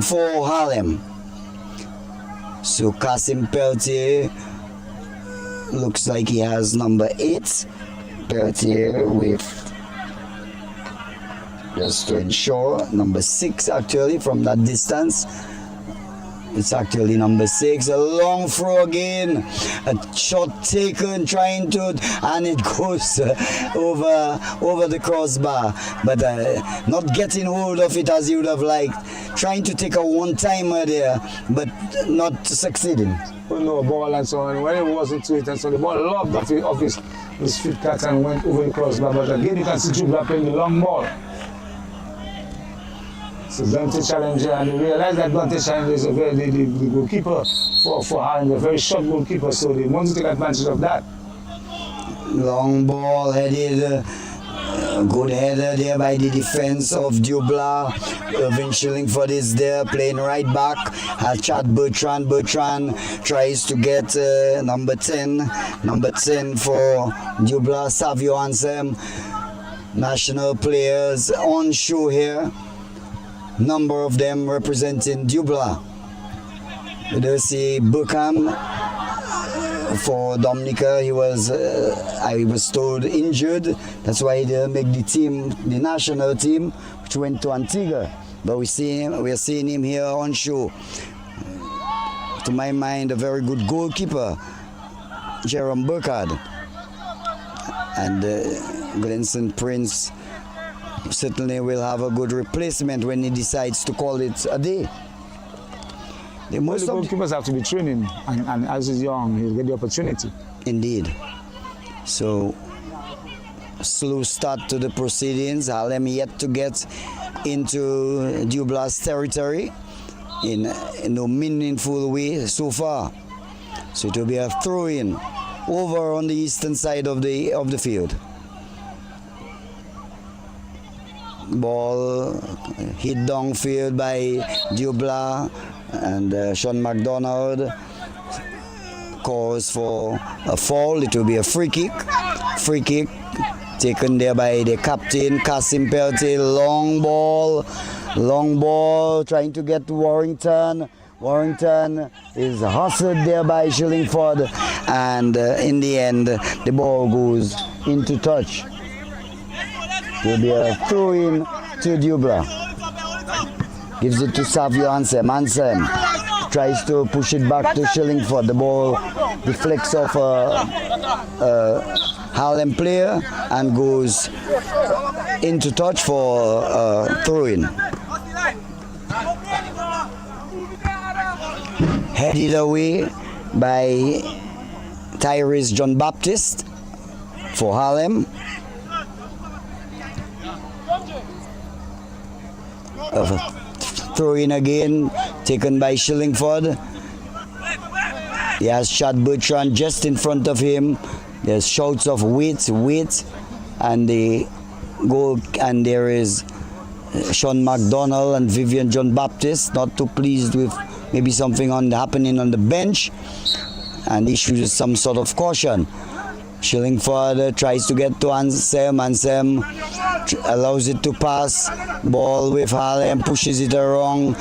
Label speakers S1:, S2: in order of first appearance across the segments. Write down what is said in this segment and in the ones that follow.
S1: for Harlem. So Kasim Peltier looks like he has number 8. Peltier with, just to ensure, number 6 actually from that distance. It's actually number 6. A long throw again. A shot taken, trying to, and it goes over the crossbar. But not getting hold of it as he would have liked. Trying to take a one-timer there, but not succeeding.
S2: Well, no ball and so on. When it wasn't to it, and so the ball lobbed off his feet cut and went over the crossbar. But again, you can see Dublanc playing the long ball. So Dante Challenger, and they realize that Dante Challenger is the goalkeeper for Harlem, a very short goalkeeper, so they want to take advantage of that.
S1: Long ball headed, good header there by the defense of Dublanc. Irving Shillingford is there playing right back. Chad Bertrand tries to get number 10 for Dublanc. Savio Ansem, national players on show here. Number of them representing Dublanc. We do see Buckham for Dominica. He was, I was told, injured. That's why he didn't make the team, the national team, which went to Antigua. But we are seeing him here on show. To my mind, a very good goalkeeper, Jerome Burkhardt. And Glenson Prince certainly will have a good replacement when he decides to call it a day.
S2: The goalkeepers have to be training, and as he's young, he'll get the opportunity.
S1: Indeed. So, slow start to the proceedings. Harlem yet to get into Dublanc's territory in no meaningful way so far. So it will be a throw-in over on the eastern side of the field. Ball hit downfield by Dublanc, and Sean McDonald calls for a foul. It will be a free kick. Free kick taken there by the captain, Kasim Peltier. Long ball trying to get to Warrington. Warrington is hustled there by Shillingford, and in the end the ball goes into touch. It will be a throw-in to Dublanc. Gives it to Savio Ansem. Ansem tries to push it back to Shillingford. The ball deflects off a Harlem player and goes into touch for a throw-in. Headed away by Tyrese John Baptist for Harlem. Throw in again, taken by Shillingford. He has Chad Bertrand just in front of him. There's shouts of wait, and the goal, and there is Sean McDonald and Vivian John Baptist not too pleased with maybe something happening on the bench, and issues some sort of caution. Shillingford tries to get to Ansem. Ansem allows it to pass. Ball with Harlem, pushes it around,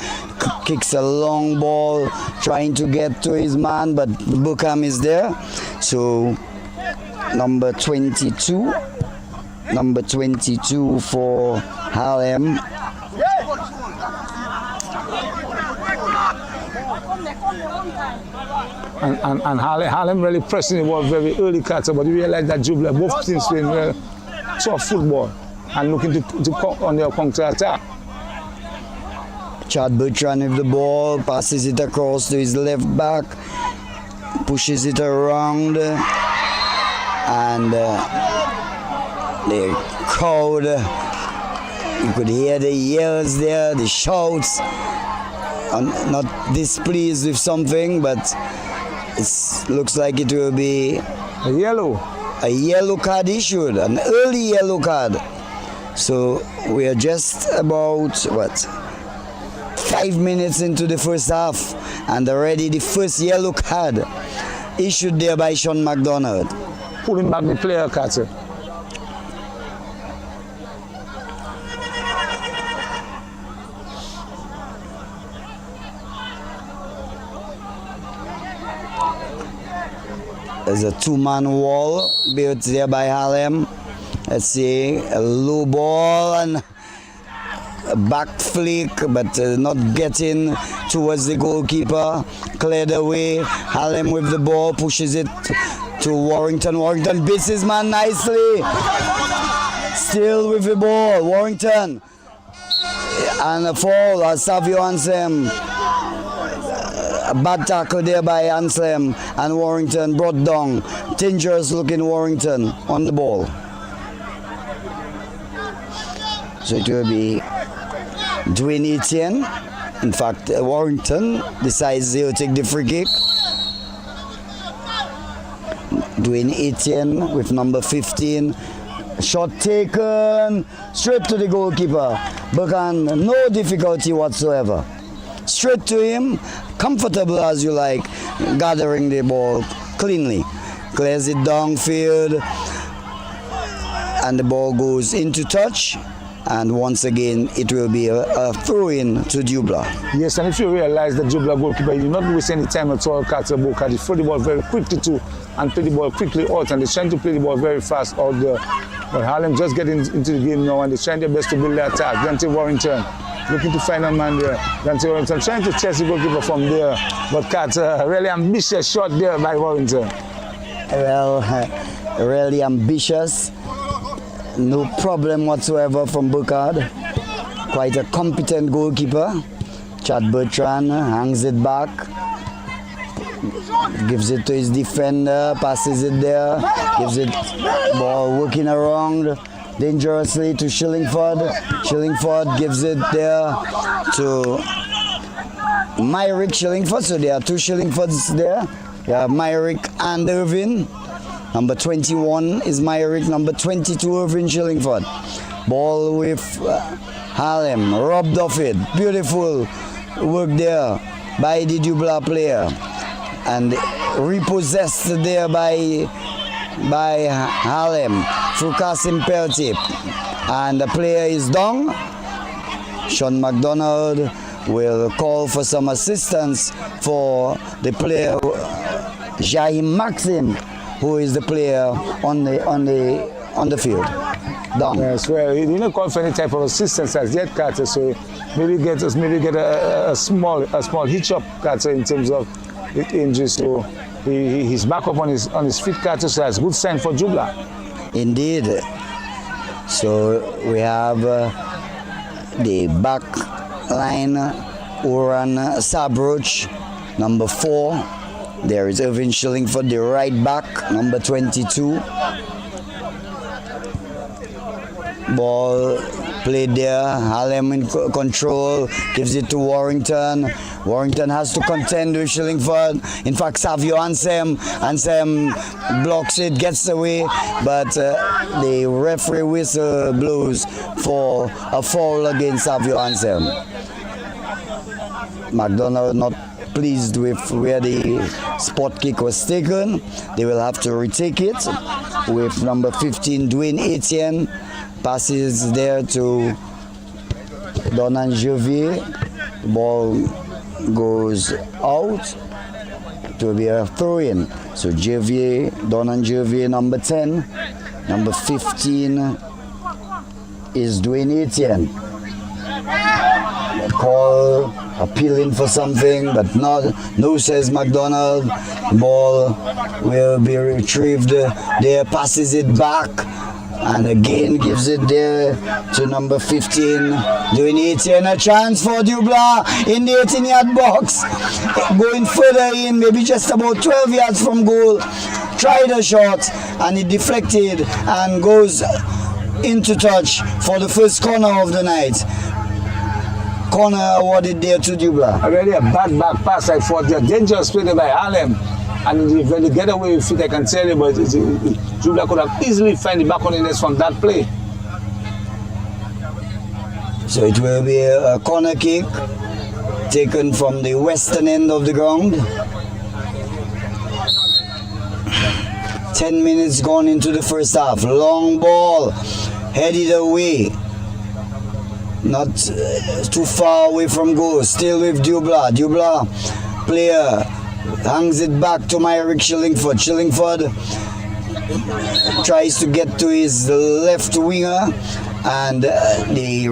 S1: kicks a long ball, trying to get to his man, but Buckham is there. So number 22 for Harlem.
S2: And Harlem really pressing the ball very early, Carter, but you realize that Dublanc, both teams playing soft football and looking to on their counter-attack.
S1: Chad Bertrand with the ball, passes it across to his left back, pushes it around, and the crowd, you could hear the yells there, the shouts, not displeased with something, but it looks like it will be
S2: a yellow
S1: card issued, an early yellow card. So we are just about 5 minutes into the first half, and already the first yellow card issued there by Sean McDonald.
S2: Pulling back the player, Carter.
S1: There's a two-man wall built there by Harlem. Let's see, a low ball and a back flick, but not getting towards the goalkeeper. Cleared away. Harlem with the ball, pushes it to Warrington. Warrington beats his man nicely. Still with the ball, Warrington. And a foul as Savio Anselm. A bad tackle there by Anselm, and Warrington brought down. Dangerous looking Warrington on the ball. So it will be Dwayne Etienne. In fact, Warrington decides he'll take the free kick. Dwayne Etienne with number 15. Shot taken straight to the goalkeeper. Buchan, no difficulty whatsoever. Straight to him, comfortable as you like, gathering the ball cleanly. Clears it downfield, and the ball goes into touch. And once again, it will be a throw-in to Dublanc.
S2: Yes, and if you realize the Dublanc goalkeeper, he did not waste any time at all, Carter Boca. He threw the ball very quickly too, and play the ball quickly out, and they're trying to play the ball very fast out there. But Harlem just getting into the game now, and they're trying their best to build their attack. Dante Warrington looking to find a man there. Dante Warrington trying to chase the goalkeeper from there, but Carter, really ambitious shot there by Warrington.
S1: Well, really ambitious. No problem whatsoever from Burkhardt. Quite a competent goalkeeper. Chad Bertrand hangs it back, gives it to his defender, passes it there, gives it ball working around dangerously to Shillingford. Shillingford gives it there to Myrick Shillingford. So there are two Shillingfords there. Yeah, Myrick and Irvin. Number 21 is Myrick, number 22 Irvin Shillingford. Ball with Harlem, robbed off it. Beautiful work there by the Dublanc player. And repossessed there by Harlem through Kasim Peltip. And the player is down. Sean McDonald will call for some assistance for the player Jaime Maxim, who is the player on the field. Down.
S2: Yes, well, he didn't call for any type of assistance as yet, Carter. So maybe get a small hitch up, Carter, in terms of injury. So he's back up on his feet, Carter. So that's a good sign for Dublanc.
S1: Indeed. So we have the back line, Oran Sabroch, number 4. There is Irvin Shillingford, the right back, number 22. Ball played there, Harlem in control, gives it to Warrington. Warrington has to contend with Shillingford. In fact, Savio Anselm blocks it, gets away, but the referee whistle blows for a foul against Savio Anselm. McDonald not pleased with where the spot kick was taken. They will have to retake it with number 15 Dwayne Etienne. Passes there to Donan Javier. The ball goes out. It will be a throw-in. So Javier, Donan Javier, number 10. Number 15 is Dwayne Etienne. Call appealing for something, but no, says McDonald. Ball will be retrieved there, passes it back, and again gives it there to number 15. Dwayne Etienne, a chance for Dublanc in the 18-yard box. Going further in, maybe just about 12 yards from goal. Tried a shot, and it deflected and goes into touch for the first corner of the night. Corner awarded there to Dublanc.
S2: Already a bad back pass, I thought. A dangerous play there by Harlem. And when they get away with it, I can tell you, but Dublanc could have easily found the back on the net from that play.
S1: So it will be a corner kick taken from the western end of the ground. 10 minutes gone into the first half. Long ball headed away. Not too far away from goal. Still with Dublanc. Dublanc player hangs it back to Myrick Shillingford. Shillingford tries to get to his left winger, and the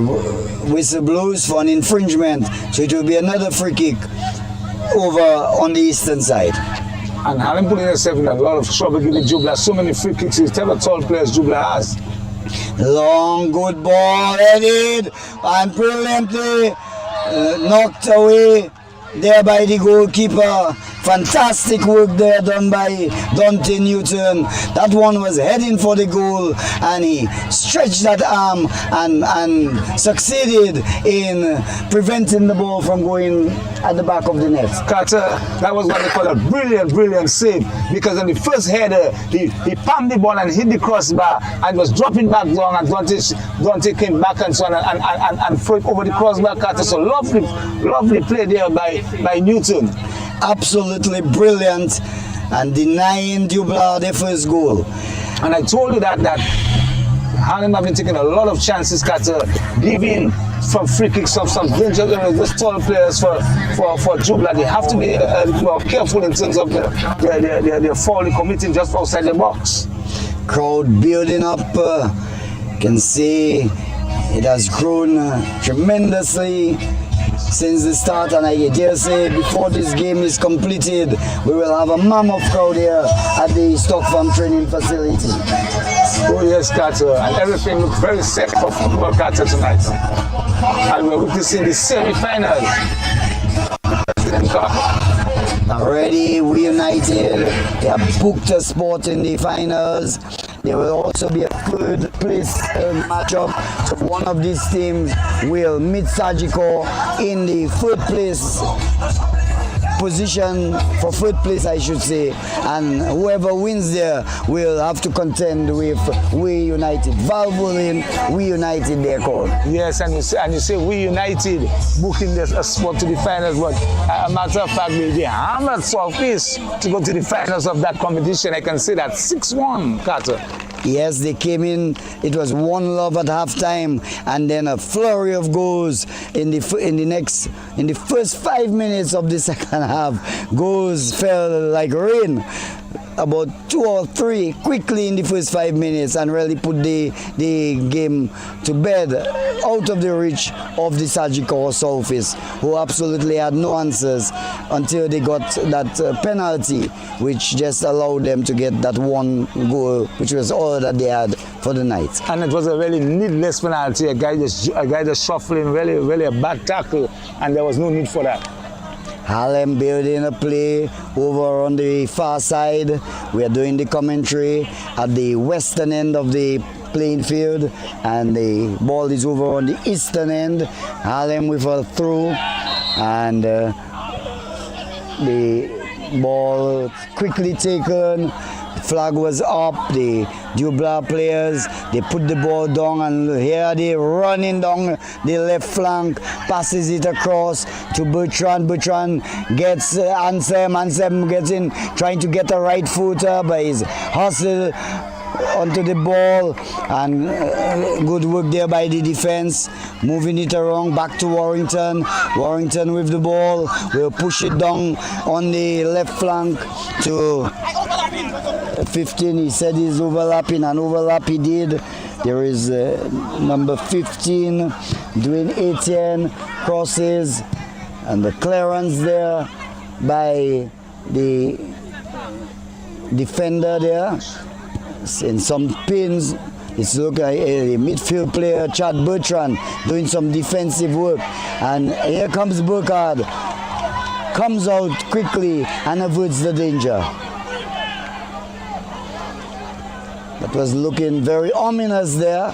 S1: whistle blows for an infringement. So it will be another free kick over on the eastern side.
S2: And Harlem putting himself in a lot of trouble giving Dublanc so many free kicks. He's never tall players Dublanc has.
S1: Long good ball headed and brilliantly knocked away there by the goalkeeper. Fantastic work there done by Dante Newton. That one was heading for the goal, and he stretched that arm and succeeded in preventing the ball from going at the back of the net.
S2: Carter, that was what they call a brilliant save, because on the first header, he palmed the ball and hit the crossbar and was dropping back down, and Dante came back and so on and threw it over the crossbar. Carter, so lovely play there by Newton.
S1: Absolutely brilliant, and denying Dublanc their first goal.
S2: And I told you that Harlem have been taking a lot of chances, Carter, giving some free kicks, some dangerous tall players for Dublanc. They have to be more careful in terms of their foul committing just outside the box.
S1: Crowd building up. Can see it has grown tremendously since the start, and I dare say before this game is completed, we will have a mammoth crowd here at the Stock Farm training facility.
S2: Oh yes, Carter, and everything looks very set for football, Carter, tonight. And we're witnessing the semi-finals.
S1: Already we United, they have booked a spot in the finals. There will also be a third place matchup. So one of these teams will meet Sagicor in the third place position, for third place I should say, and whoever wins there will have to contend with We United. Valvoline, We United they're called.
S2: Yes, and you say We United booking this a spot to the finals, but a matter of fact they hammered Southeast to go to the finals of that competition. I can say that 6-1, Carter.
S1: Yes, they came in. It was 1-0 at halftime, and then a flurry of goals in the first 5 minutes of the second half. Goals fell like rain. About 2 or 3 quickly in the first 5 minutes, and really put the game to bed, out of the reach of the Sagicor Southeast, who absolutely had no answers until they got that penalty, which just allowed them to get that one goal, which was all that they had for the night.
S2: And it was a really needless penalty. A guy just shuffling, really a bad tackle, and there was no need for that.
S1: Harlem building a play over on the far side. We are doing the commentary at the western end of the playing field, and the ball is over on the eastern end. Harlem with a throw, and the ball quickly taken. Flag was up. The Dublanc players, they put the ball down, and here they running down the left flank, passes it across to Bertrand. Bertrand gets Ansem. Ansem gets in, trying to get a right footer, but his hustle onto the ball, and good work there by the defense, moving it around back to Warrington. Warrington with the ball will push it down on the left flank to 15. He said he's overlapping, and overlap he did. There is number 15 doing Etienne, crosses, and the clearance there by the defender there. In some pins, it's look like a midfield player, Chad Bertrand, doing some defensive work, and here comes Burkhardt, comes out quickly and avoids the danger. That was looking very ominous there,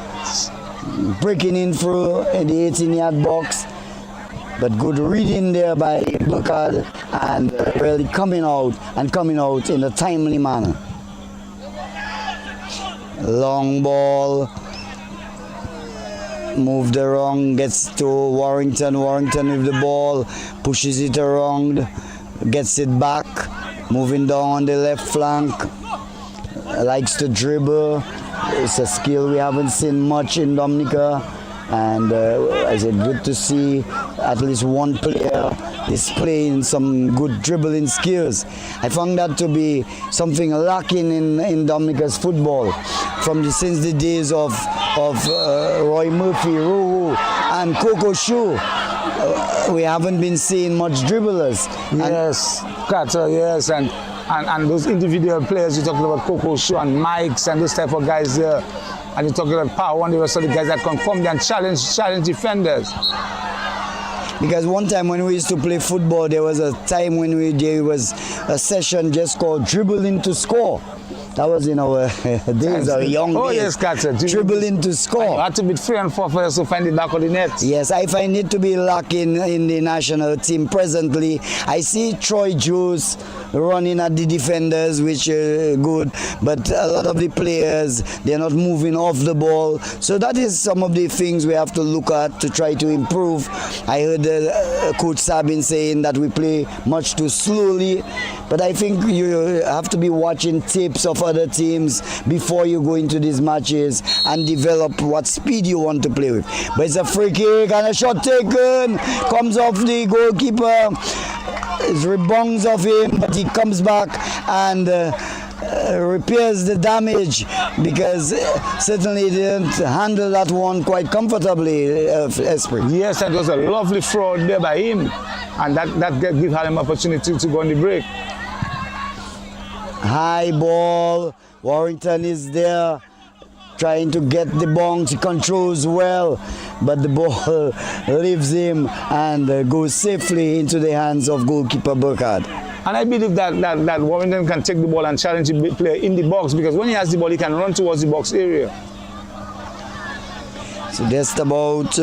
S1: breaking in through in the 18-yard box, but good reading there by Burkhardt, and really coming out in a timely manner. Long ball, moved around, gets to Warrington. Warrington with the ball, pushes it around, gets it back, moving down on the left flank, likes to dribble. It's a skill we haven't seen much in Dominica, and I said good to see at least one player is playing some good dribbling skills. I found that to be something lacking in Dominica's football since the days of Roy Murphy, Ruhu, and Coco Shu. We haven't been seeing much dribblers.
S2: Yes, Carter, yes, and those individual players, you're talking about Coco Shu and Mikes and those type of guys there, and you're talking about Power and the rest of the guys that can come there and challenge defenders.
S1: Because one time when we used to play football, there was a time when there was a session just called dribbling to score. That was in our days, our young days.
S2: Oh yes, Carter.
S1: Dribbling to score.
S2: You had to beat 3 and 4 for us to find the back of the net.
S1: Yes, I find it to be lacking in the national team presently. I see Troy Juice running at the defenders, which are good, but a lot of the players, they're not moving off the ball. So that is some of the things we have to look at to try to improve. I heard Coach Sabin saying that we play much too slowly, but I think you have to be watching tapes of other teams before you go into these matches and develop what speed you want to play with. But it's a free kick and a shot taken, comes off the goalkeeper, it rebounds off him, but he comes back and repairs the damage, because certainly he didn't handle that one quite comfortably, Esprit.
S2: Yes, that was a lovely throw there by him, and that gives Harlem opportunity to go on the break.
S1: High ball, Warrington is there trying to get the bounce, he controls well, but the ball leaves him and goes safely into the hands of goalkeeper Burkhardt.
S2: And I believe that Warrington can take the ball and challenge the player in the box, because when he has the ball, he can run towards the box area.
S1: So just about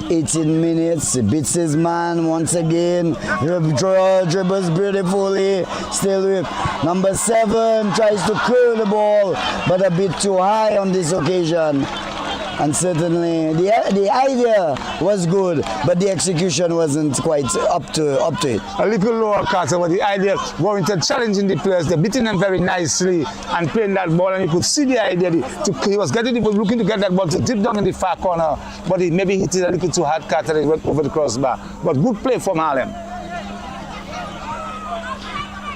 S1: 18 minutes, he beats his man once again, dribbles beautifully, still with number 7, tries to curl the ball, but a bit too high on this occasion. And certainly the idea was good, but the execution wasn't quite up to it.
S2: A little lower, Carter, but the idea, Warrington challenging the players, they're beating them very nicely and playing that ball, and you could see the idea. He was looking to get that ball to deep down in the far corner, but he maybe hit it a little too hard, Carter, and it went over the crossbar. But good play from Harlem.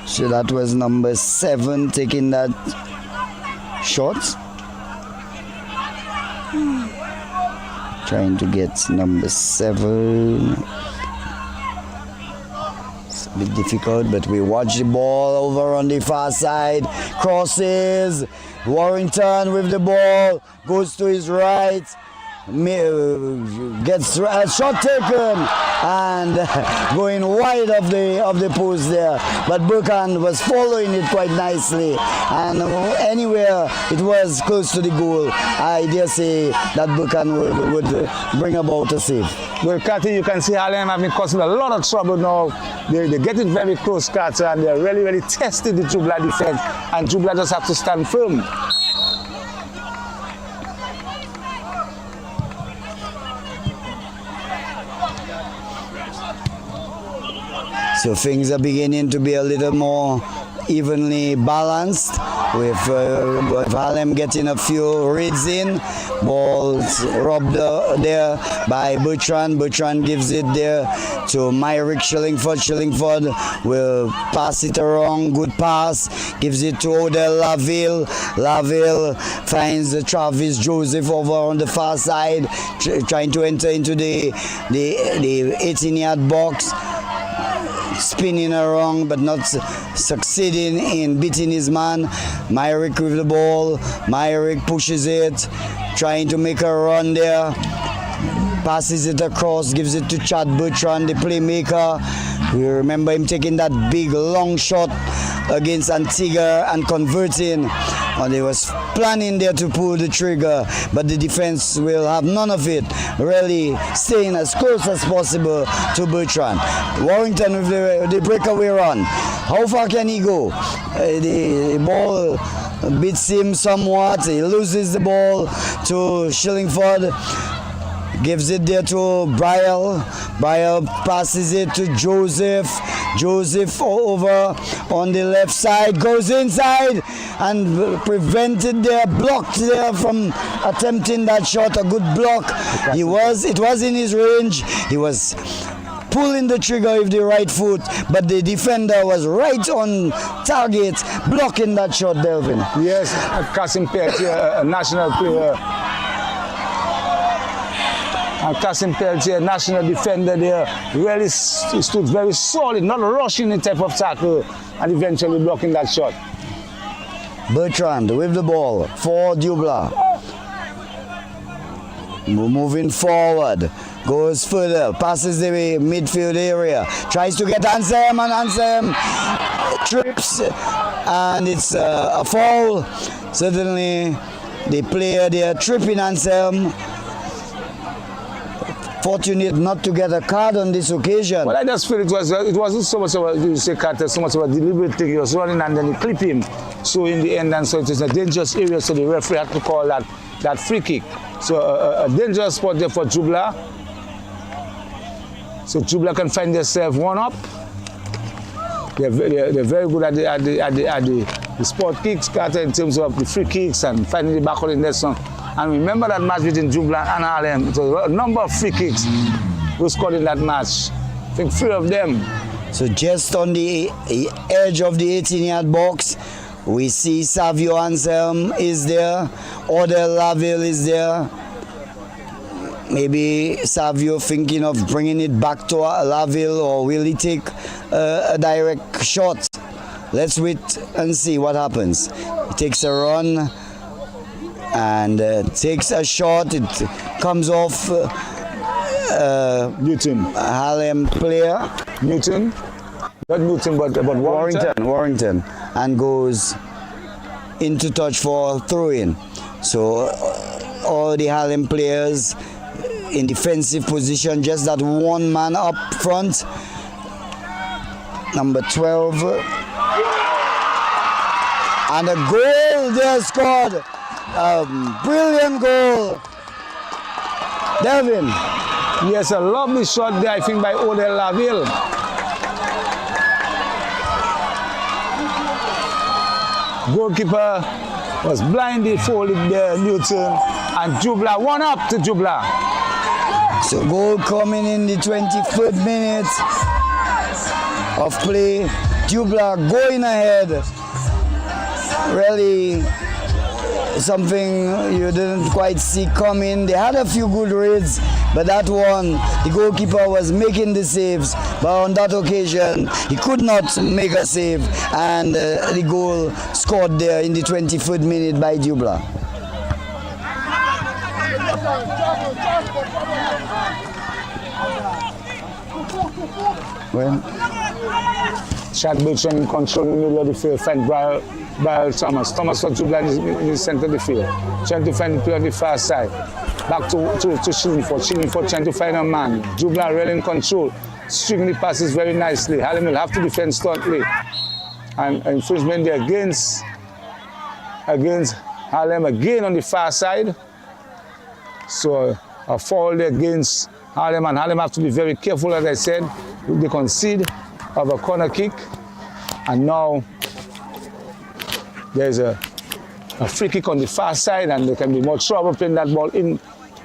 S1: So that was number 7 taking that shot. Trying to get number 7. It's a bit difficult, but we watch the ball over on the far side. Crosses. Warrington with the ball. Goes to his right. Gets a shot taken and going wide of the post there, but Burkhardt was following it quite nicely, and anywhere it was close to the goal, I dare say that Burkhardt would bring about a save.
S2: Well, Carter, you can see Harlem have been causing a lot of trouble now. They're getting very close, Carter, and they're really testing the Dublanc defense, and Dublanc just have to stand firm.
S1: So things are beginning to be a little more evenly balanced, with Harlem getting a few reads in. Balls robbed there by Bertrand. Bertrand gives it there to Myrick Shillingford. Shillingford will pass it around. Good pass. Gives it to Odell Laville. Laville finds Travis Joseph over on the far side, trying to enter into the 18-yard box. Spinning around but not succeeding in beating his man. Myrick with the ball. Myrick pushes it, trying to make a run there. Passes it across, gives it to Chad Bertrand, the playmaker. We remember him taking that big long shot against Antigua and converting. And he was planning there to pull the trigger, but the defense will have none of it, really staying as close as possible to Bertrand. Warrington with the breakaway run. How far can he go? The ball beats him somewhat. He loses the ball to Shillingford. Gives it there to Brial. Brial passes it to Joseph. Joseph over on the left side, goes inside and prevented there, blocked there from attempting that shot. A good block. It was in his range. He was pulling the trigger with the right foot, but the defender was right on target, blocking that shot, Delvin.
S2: Yes, Kasim Peltier, a national player. And Kasim Peltier, national defender there, really stood very solid, not rushing the type of tackle, and eventually blocking that shot.
S1: Bertrand with the ball for Dublanc. Moving forward, goes further, passes the midfield area, tries to get Anselm, and Anselm trips, and it's a foul. Certainly, the player there tripping Anselm. Fortunate not to get a card on this occasion.
S2: Well, I just feel it wasn't so much of a, you say, Carter, so much of a deliberate thing. He was running and then he clipped him. So in the end, and so it was a dangerous area, so the referee had to call that free kick. So a dangerous spot there for Dublanc. So Dublanc can find themselves one up. They're very good at the sport kicks, Carter, in terms of the free kicks and finding the back of the net. And remember that match between Dublanc and Harlem. It was a number of free kicks who scored in that match. I think 3 of them.
S1: So just on the edge of the 18-yard box, we see Savio Anselm is there. Odell Laville is there. Maybe Savio thinking of bringing it back to Laville, or will he take a direct shot? Let's wait and see what happens. He takes a run and takes a shot. It comes off
S2: Newton.
S1: Harlem player.
S2: Newton. Not Newton, but
S1: Warrington. And goes into touch for throw-in. So all the Harlem players in defensive position, just that one man up front. Number 12. And a goal there scored. Brilliant goal. Devin.
S2: Yes, a lovely shot there, I think, by Odell Laville. Goalkeeper was blindly folded there, Newton, and Dublanc, 1-up to Dublanc.
S1: So goal coming in the 23rd minute of play. Dublanc going ahead. Really something you didn't quite see coming. They had a few good raids, but that one, the goalkeeper was making the saves, but on that occasion, he could not make a save, and the goal scored there in the 23rd minute by Dublanc. Well,
S2: Chad Bertrand in control in the middle of the field, find Brian Thomas. Thomas for Dublanc in the center of the field, trying to find the play on the far side. Back to Chillingford trying to find a man. Dublanc really in control, stringing the passes very nicely. Harlem will have to defend staunchly. And infringement there against Harlem again on the far side. So a foul there against Harlem, and Harlem have to be very careful, as I said, with the concede of a corner kick. And now there's a free kick on the far side, and there can be more trouble playing that ball in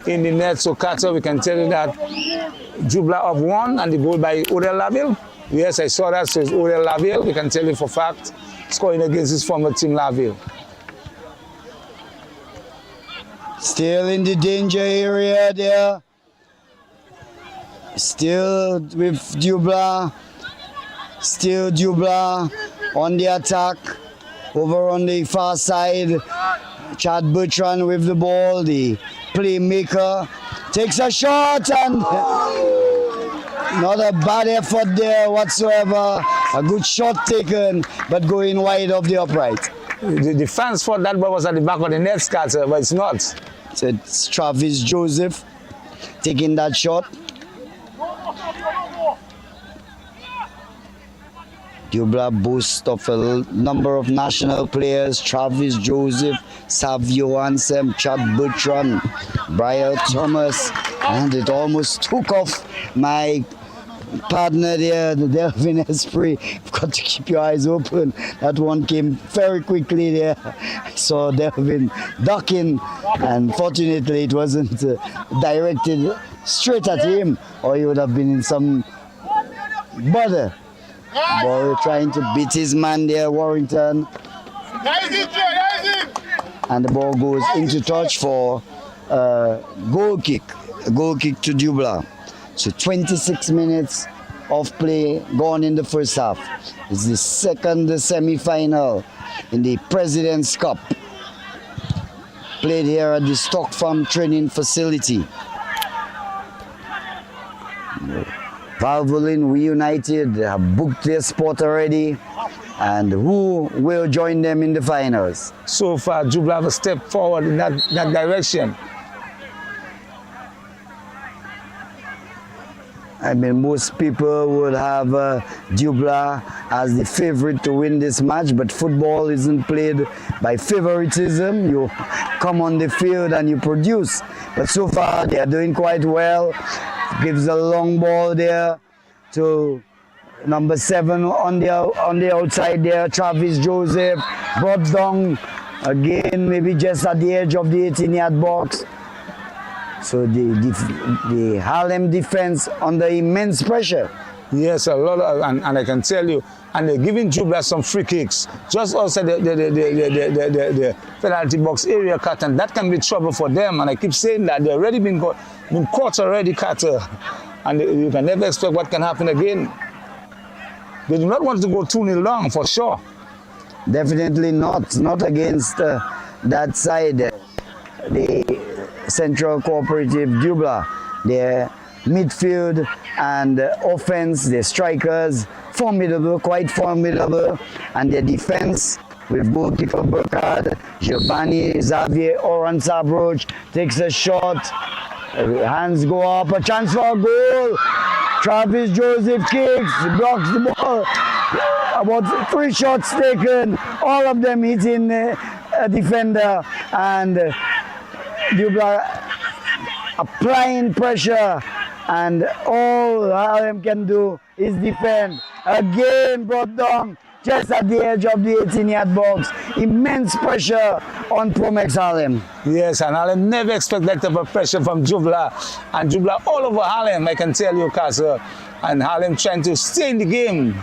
S2: the net. So Carter, we can tell you that Dublanc up 1, and the goal by Odell Laville. Yes, I saw that, so it's Odell Laville. We can tell you for fact, scoring against his former team, Laville.
S1: Still in the danger area there. Still with Dublanc. Still Dublanc on the attack. Over on the far side, Chad Bertrand with the ball, the playmaker. Takes a shot, and not a bad effort there whatsoever. A good shot taken, but going wide of the upright.
S2: The fans thought that ball was at the back of the net, Carter, but it's not.
S1: So it's Travis Joseph taking that shot. Dublanc boasts of a number of national players: Travis Joseph, Savio Anselm, Chad Bertrand, Brian Thomas, and it almost took off my partner there, the Delvin Esprit. You've got to keep your eyes open. That one came very quickly there. I saw Delvin ducking, and fortunately it wasn't directed straight at him, or he would have been in some bother. Ball trying to beat his man there, Warrington. And the ball goes into touch for a goal kick to Dublanc. So 26 minutes of play gone in the first half. It's the second semi-final in the President's Cup, played here at the Stock Farm training facility. Valvoline reunited, they have booked their spot already, and who will join them in the finals?
S2: So far, Dublanc have a step forward in that direction.
S1: I mean, most people would have Dublanc as the favorite to win this match, but football isn't played by favoritism. You come on the field and you produce. But so far, they are doing quite well. Gives a long ball there to number 7 on the outside there, Travis Joseph, brought down again, maybe just at the edge of the 18-yard box. So the Harlem defense under immense pressure.
S2: Yes, a lot of, and I can tell you, and they're giving Dublanc some free kicks just outside the penalty box area, cut, and that can be trouble for them. And I keep saying that they've already been caught already, Carter, and you can never expect what can happen again. They do not want to go 2-0 down for sure.
S1: Definitely not against that side. The Central Cooperative Dublanc, their midfield and offense, their strikers, formidable, quite formidable, and their defense with goalkeeper Burkhardt, Giovanni, Xavier, Oran-Sabroch takes a shot, hands go up, a chance for a goal. Travis Joseph kicks, blocks the ball. About 3 shots taken, all of them hitting a defender, and Dublanc applying pressure, and all Harlem can do is defend. Again brought down just at the edge of the 18-yard box. Immense pressure on Promex Harlem.
S2: Yes, and Harlem never expect that type of pressure from Dublanc. And Dublanc all over Harlem, I can tell you, Casa. And Harlem trying to stay in the game.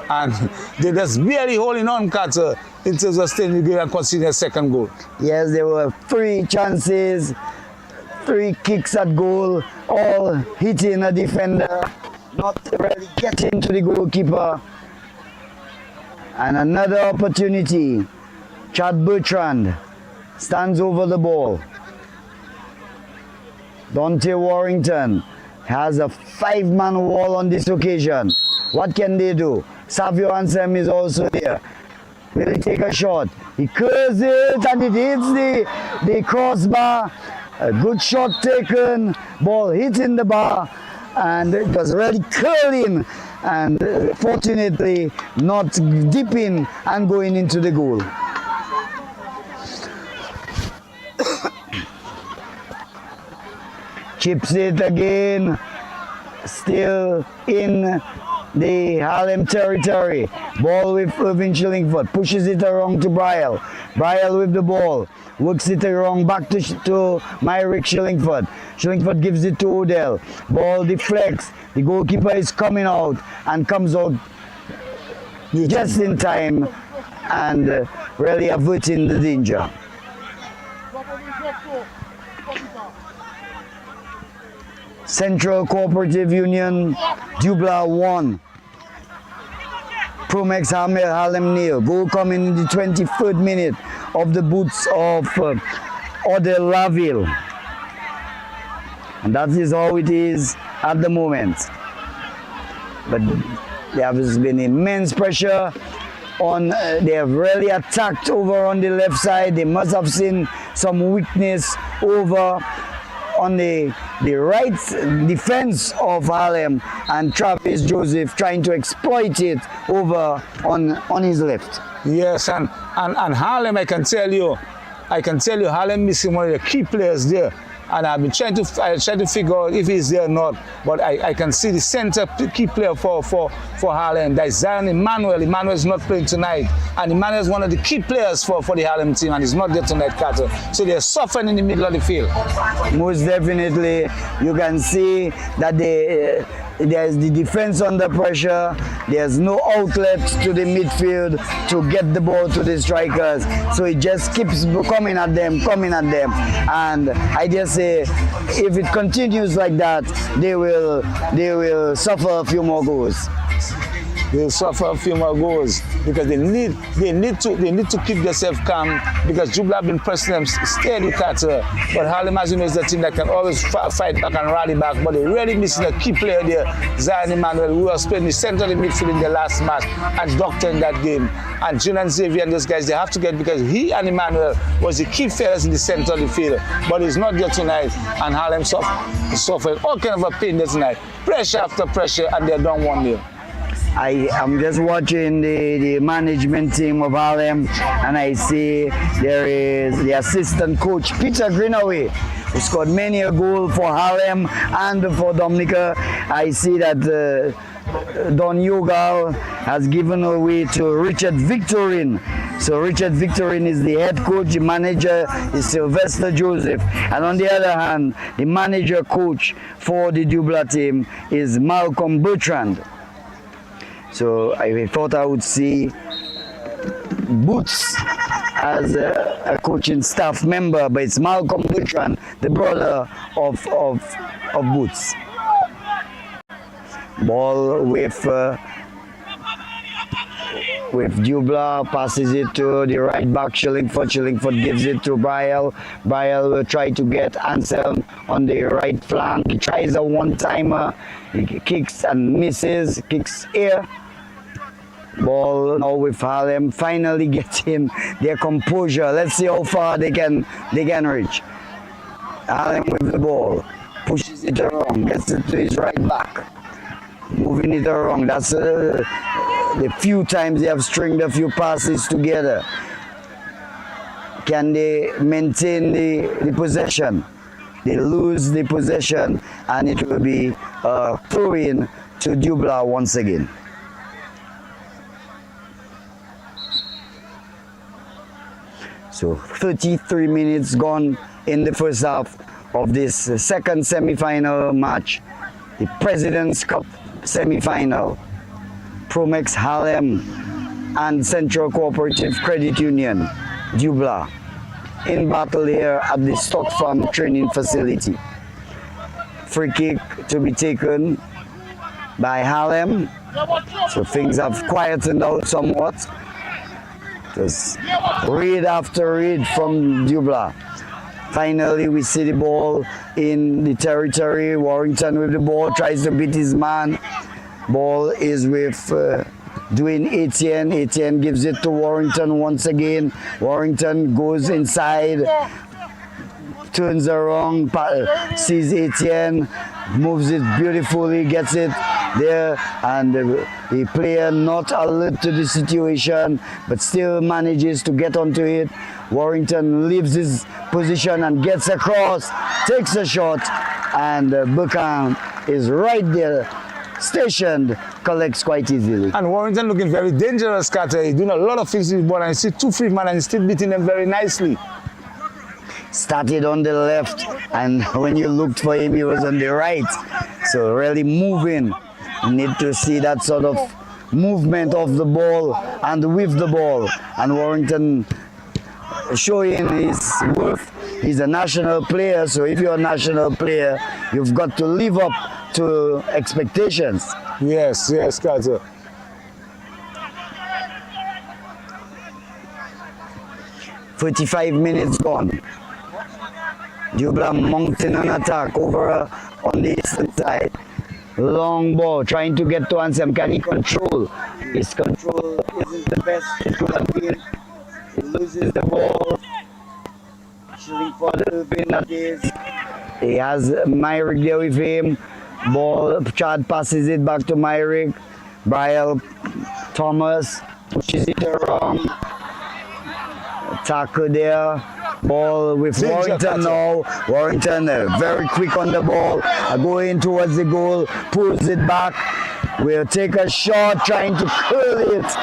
S2: And they're just barely holding on, Carter, in terms of staying in the game and conceding a second goal.
S1: Yes, there were 3 chances, 3 kicks at goal, all hitting a defender, not really getting to the goalkeeper. And another opportunity. Chad Bertrand stands over the ball. Dante Warrington has a 5-man wall on this occasion. What can they do? Savio Ansem is also there. Will he take a shot? He curls it and it hits the crossbar. A good shot taken, ball hitting the bar, and it was really curling, and fortunately not dipping and going into the goal. Chips it again, still in the Harlem territory. Ball with Irvin Shillingford, pushes it around to Brial. Brial with the ball, works it around back to Myrick Shillingford. Shillingford gives it to Odell. Ball deflects, the goalkeeper is coming out and comes out just in time and really averting the danger. Central Cooperative Union, Dublanc 1. Promex Harlem 0. Goal coming in the 23rd minute of the boots of Odell Laville. And that is how it is at the moment. But there has been immense pressure on, they have really attacked over on the left side. They must have seen some weakness over on the right defense of Harlem, and Travis Joseph trying to exploit it over on his left.
S2: Yes, and Harlem, I can tell you, Harlem missing one of the key players there. and I've been trying to figure out if he's there or not. But I can see the center key player for Harlem. That's Zion Emmanuel. Emmanuel is not playing tonight, and Emmanuel is one of the key players for the Harlem team, and he's not there tonight, Carter. So they're suffering in the middle of the field.
S1: Most definitely, you can see that there's the defense under pressure. There's no outlet to the midfield to get the ball to the strikers. So it just keeps coming at them. And I just say, if it continues like that, they will suffer a few more goals.
S2: They'll suffer a few more goals because they need to keep themselves calm, because Dublanc have been pressing them steady, Carter. But Harlem, as you know, is the team that can always fight back and rally back. But they're really missing a key player there, Zion Emmanuel, who was playing the center of the midfield in the last match and doctor in that game. And Julian Xavier and those guys, they have to get, because he and Emmanuel was the key fellas in the center of the field. But he's not there tonight, and Harlem suffering all kind of a pain there tonight. Pressure after pressure, and they're done 1-0.
S1: I'm just watching the management team of Harlem, and I see there is the assistant coach, Peter Greenaway, who scored many a goal for Harlem and for Dominica. I see that Don Yogal has given away to Richard Victorine. So Richard Victorine is the head coach, the manager is Sylvester Joseph. And on the other hand, the manager coach for the Dublanc team is Malcolm Bertrand. So I thought I would see Boots as a coaching staff member, but it's Malcolm Bertrand, the brother of Boots. Ball with Dublanc, passes it to the right back, Shillingford gives it to Briel. Briel will try to get Anselm on the right flank. He tries a one-timer, he kicks and misses, kicks here. Ball now with Harlem, finally getting their composure. Let's see how far they can reach. Harlem with the ball, pushes it around, gets it to his right back, moving it around. That's the few times they have stringed a few passes together. Can they maintain the possession? They lose the possession, and it will be a throw-in to Dublanc once again. So 33 minutes gone in the first half of this second semi-final match, the President's Cup semi-final. Promex Harlem and Central Cooperative Credit Union, Dublanc, in battle here at the Stock Farm training facility. Free kick to be taken by Harlem. So things have quietened out somewhat. Just read after read from Dublanc. Finally, we see the ball in the territory. Warrington with the ball, tries to beat his man. Ball is with Dwayne Etienne. Etienne gives it to Warrington once again. Warrington goes inside, turns around, sees Etienne, moves it beautifully, gets it there, and the player not alert to the situation, but still manages to get onto it. Warrington leaves his position and gets across, takes a shot, and Buchan is right there, stationed, collects quite easily.
S2: And Warrington looking very dangerous, Carter. He's doing a lot of things with the ball, and you see two free men and he's still beating them very nicely.
S1: Started on the left, and when you looked for him, he was on the right. So really moving. You need to see that sort of movement of the ball and with the ball. And Warrington showing his worth. He's a national player, so if you're a national player, you've got to live up to expectations.
S2: Yes, yes, Carter.
S1: "45 minutes gone. Dublanc mounting an attack over on the eastern side. Long ball, trying to get to Anselm. Can he control? His control isn't the best it could have been. He loses the ball. Shillingford that is. He has Myrick there with him. Ball, Chad passes it back to Myrick. Briel Thomas pushes it around. Tackle there. Ball with
S2: Danger,
S1: Warrington
S2: Carter.
S1: now. Warrington very quick on the ball. Going towards the goal. Pulls it back. Will take a shot trying to curl it.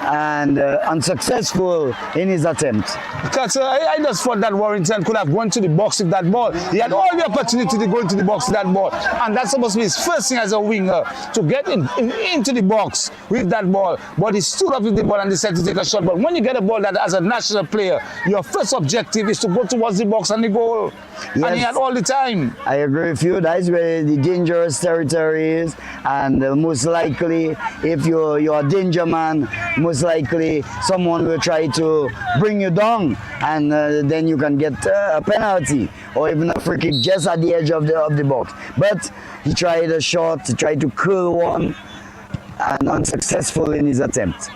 S1: And unsuccessful in his attempt.
S2: Because I just thought that Warrington could have gone to the box with that ball. He had all the opportunity to go into the box with that ball. And that's supposed to be his first thing as a winger, to get into the box with that ball. But he stood up with the ball and decided to take a shot. But when you get a ball that as a national player, your first objective is to go towards the box and the goal.
S1: Yes.
S2: And he had all the time.
S1: I agree with you. That's where the dangerous territory is. And most likely, if you're a danger man, most likely someone will try to bring you down, and then you can get a penalty or even a free kick just at the edge of the box. But he tried a shot, he tried to curl one, and unsuccessful in his attempt.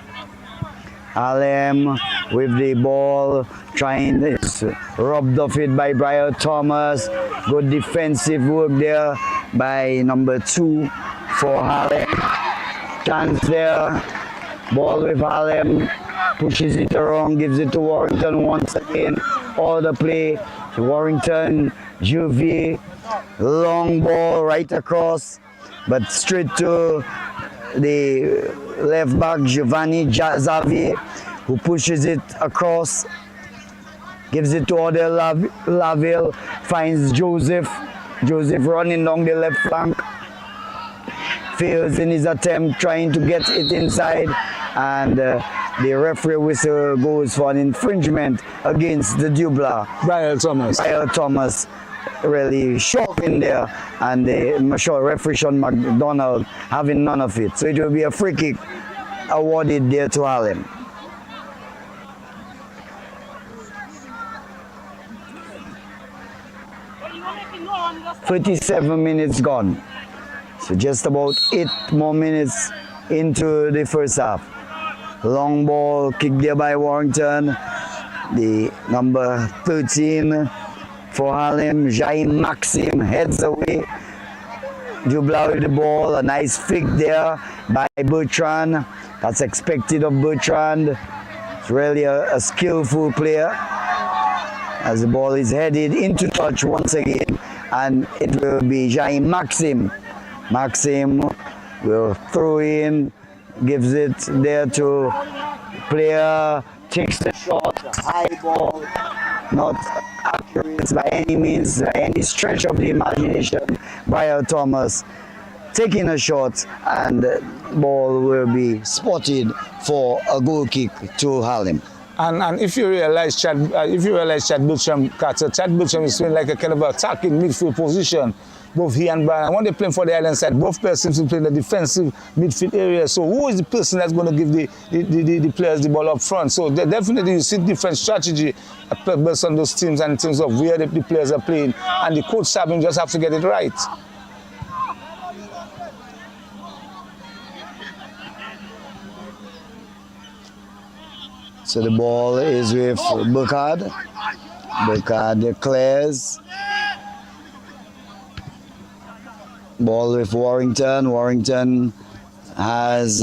S1: Harlem with the ball, trying this, robbed off it by Brian Thomas. Good defensive work there by number 2 for Harlem. Chance there. Ball with Harlem, pushes it around, gives it to Warrington once again. All the play, Warrington, Juvie, long ball right across, but straight to the left back, Giovanni Xavier, who pushes it across, gives it to Odell Laville, finds Joseph running down the left flank. Fails in his attempt trying to get it inside, and the referee whistle goes for an infringement against the Dublanc.
S2: Brian
S1: Thomas really shoving there, and the referee Sean McDonald having none of it. So it will be a free kick awarded there to Harlem. "37 minutes gone. So just about 8 more minutes into the first half. Long ball kicked there by Warrington. The number 13 for Harlem, Jaime Maxim, heads away. Dublanc with the ball, a nice flick there by Bertrand. That's expected of Bertrand. It's really a skillful player. As the ball is headed into touch once again, and it will be Jaime Maxim. Maxim will throw in, gives it there to player, takes the shot, high ball, not accurate by any means, by any stretch of the imagination. Brian Thomas taking a shot, and the ball will be spotted for a goal kick to Harlem.
S2: And if you realize Chad Bertram, Carter, Chad Bertram is playing like a kind of attacking midfield position. Both he and Brian, when they play for the island side, both players seem to play in the defensive midfield area. So who is the person that's going to give the players the ball up front? So definitely you see different strategy based on those teams and in terms of where the players are playing. And the coach Sabin just have to get it right.
S1: So the ball is with Burkhard. Burkhard declares. Ball with Warrington. Warrington has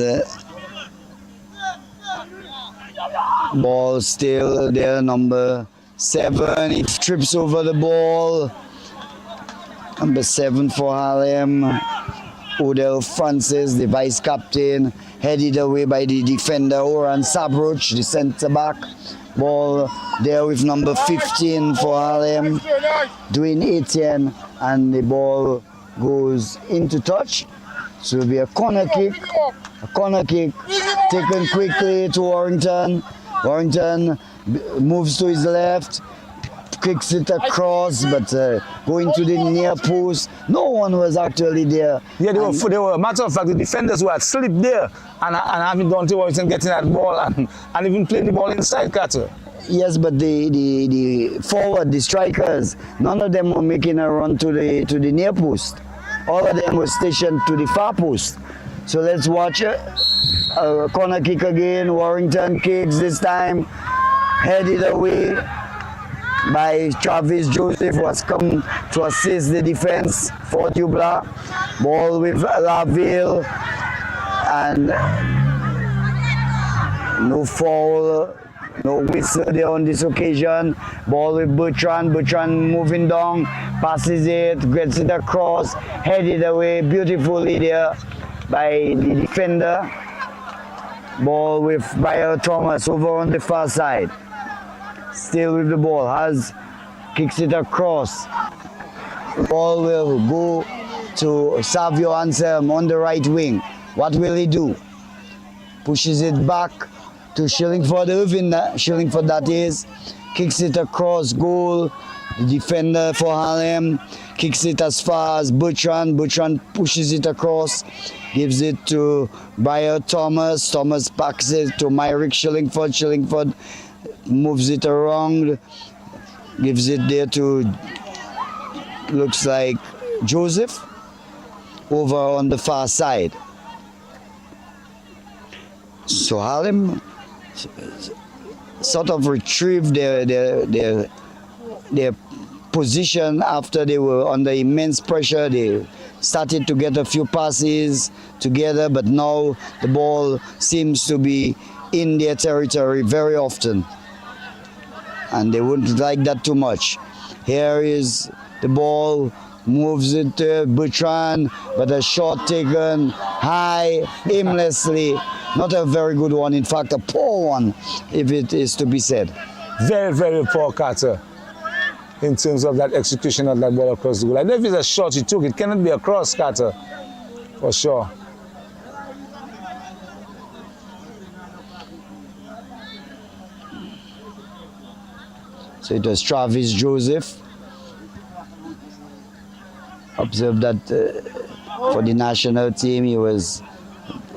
S1: ball still there, number 7. He trips over the ball. Number 7 for Harlem. Odell Francis, the vice captain, headed away by the defender Oran Sabruch, the centre back. Ball there with number 15 for Harlem, Dwayne Etienne, and the ball goes into touch. So it will be a corner kick taken quickly to Warrington. Warrington moves to his left, kicks it across, but going to the near post. No one was actually there.
S2: Yeah, they were. Matter of fact, the defenders were asleep there and having Dante Warrington getting that ball and even playing the ball inside, Carter.
S1: Yes, but the forward, the strikers, none of them were making a run to the near post. All of them were stationed to the far post. So let's watch a corner kick again. Warrington kicks this time, headed away by Travis Joseph, who has come to assist the defense for Dublanc. Ball with Laville, and no foul No whistle there on this occasion. Ball with Bertrand. Bertrand moving down, passes it, gets it across, headed away beautifully there by the defender. Ball with Brian Thomas over on the far side. Still with the ball, kicks it across. The ball will go to Savio Anselm on the right wing. What will he do? Pushes it back to Shillingford Irving. Shillingford, that is. Kicks it across goal. The defender for Harlem kicks it as far as Bertrand. Bertrand pushes it across. Gives it to Brian Thomas. Thomas backs it to Myrick Shillingford. Shillingford moves it around. Gives it there to, looks like Joseph, over on the far side. So Harlem sort of retrieved their position after they were under immense pressure. They started to get a few passes together, but now the ball seems to be in their territory very often, and they wouldn't like that too much. Here is the ball, moves it to Bertrand, but a shot taken high, aimlessly. Not a very good one, in fact a poor one, if it is to be said.
S2: Very, very poor, Carter, in terms of that execution of that ball across the goal. I don't know if it's a shot he took, it cannot be a cross, Carter, for sure.
S1: So it was Travis Joseph. Observe that for the national team, he was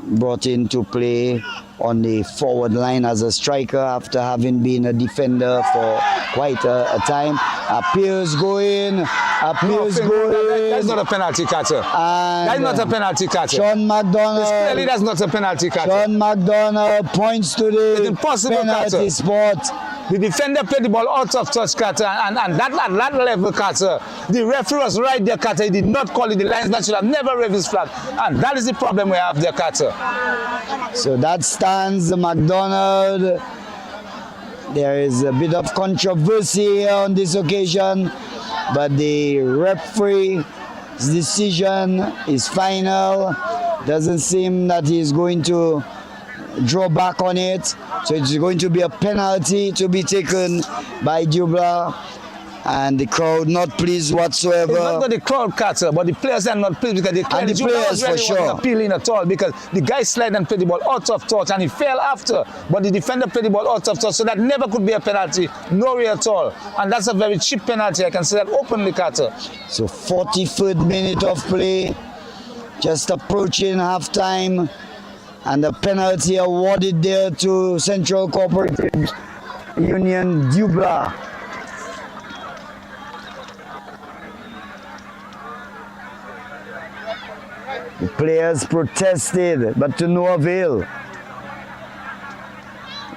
S1: brought in to play on the forward line as a striker after having been a defender for quite a time. Appears going.
S2: That's not a penalty, Carter. That's not a penalty, Carter.
S1: Sean McDonald.
S2: Clearly, that's not a penalty, Carter.
S1: Sean McDonald points to the penalty
S2: Carter.
S1: spot.
S2: The defender played the ball out of touch, Carter, and that at that level, Carter, the referee was right there, Carter. He did not call it. The linesman should have never waved his flag, and that is the problem we have there, Carter.
S1: So that stands McDonald. There is a bit of controversy here on this occasion, but the referee's decision is final. Doesn't seem that he's going to draw back on it. So it's going to be a penalty to be taken by Dublanc, and the crowd not pleased whatsoever.
S2: It's not the crowd, Carter, but the players are not pleased because
S1: and the players for sure
S2: wasn't appealing at all, because the guy slid and played the ball out of touch and he fell after, but the defender played the ball out of touch, so that never could be a penalty, no way at all. And that's a very cheap penalty, I can say that openly, Carter.
S1: So 43rd minute of play, just approaching half-time, and the penalty awarded there to Central Cooperative Union Dublanc. The players protested, but to no avail.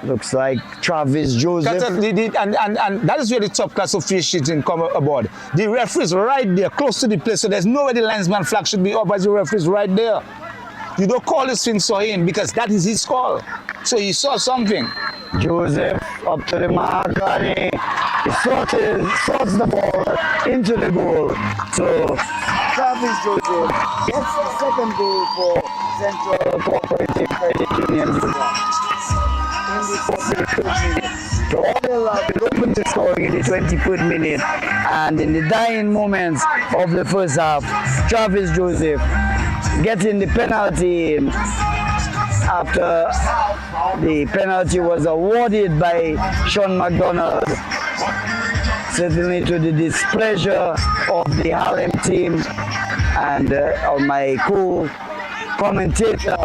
S1: Looks like Travis Joseph.
S2: And that is where the top class officiating come aboard. The referee is right there, close to the place, so there's no way the linesman flag should be up, as the referee is right there. You don't call this thing so in, because that is his call. So he saw something.
S1: Joseph up to the mark, and he sorts the ball into the goal. So Travis Joseph gets the second goal for Central Cooperative Credit Union in the 43rd minute. So all will open to scoring in the 23rd minute, and in the dying moments of the first half, Travis Joseph getting the penalty after the penalty was awarded by Sean McDonald, certainly to the displeasure of the Harlem team and my co-commentator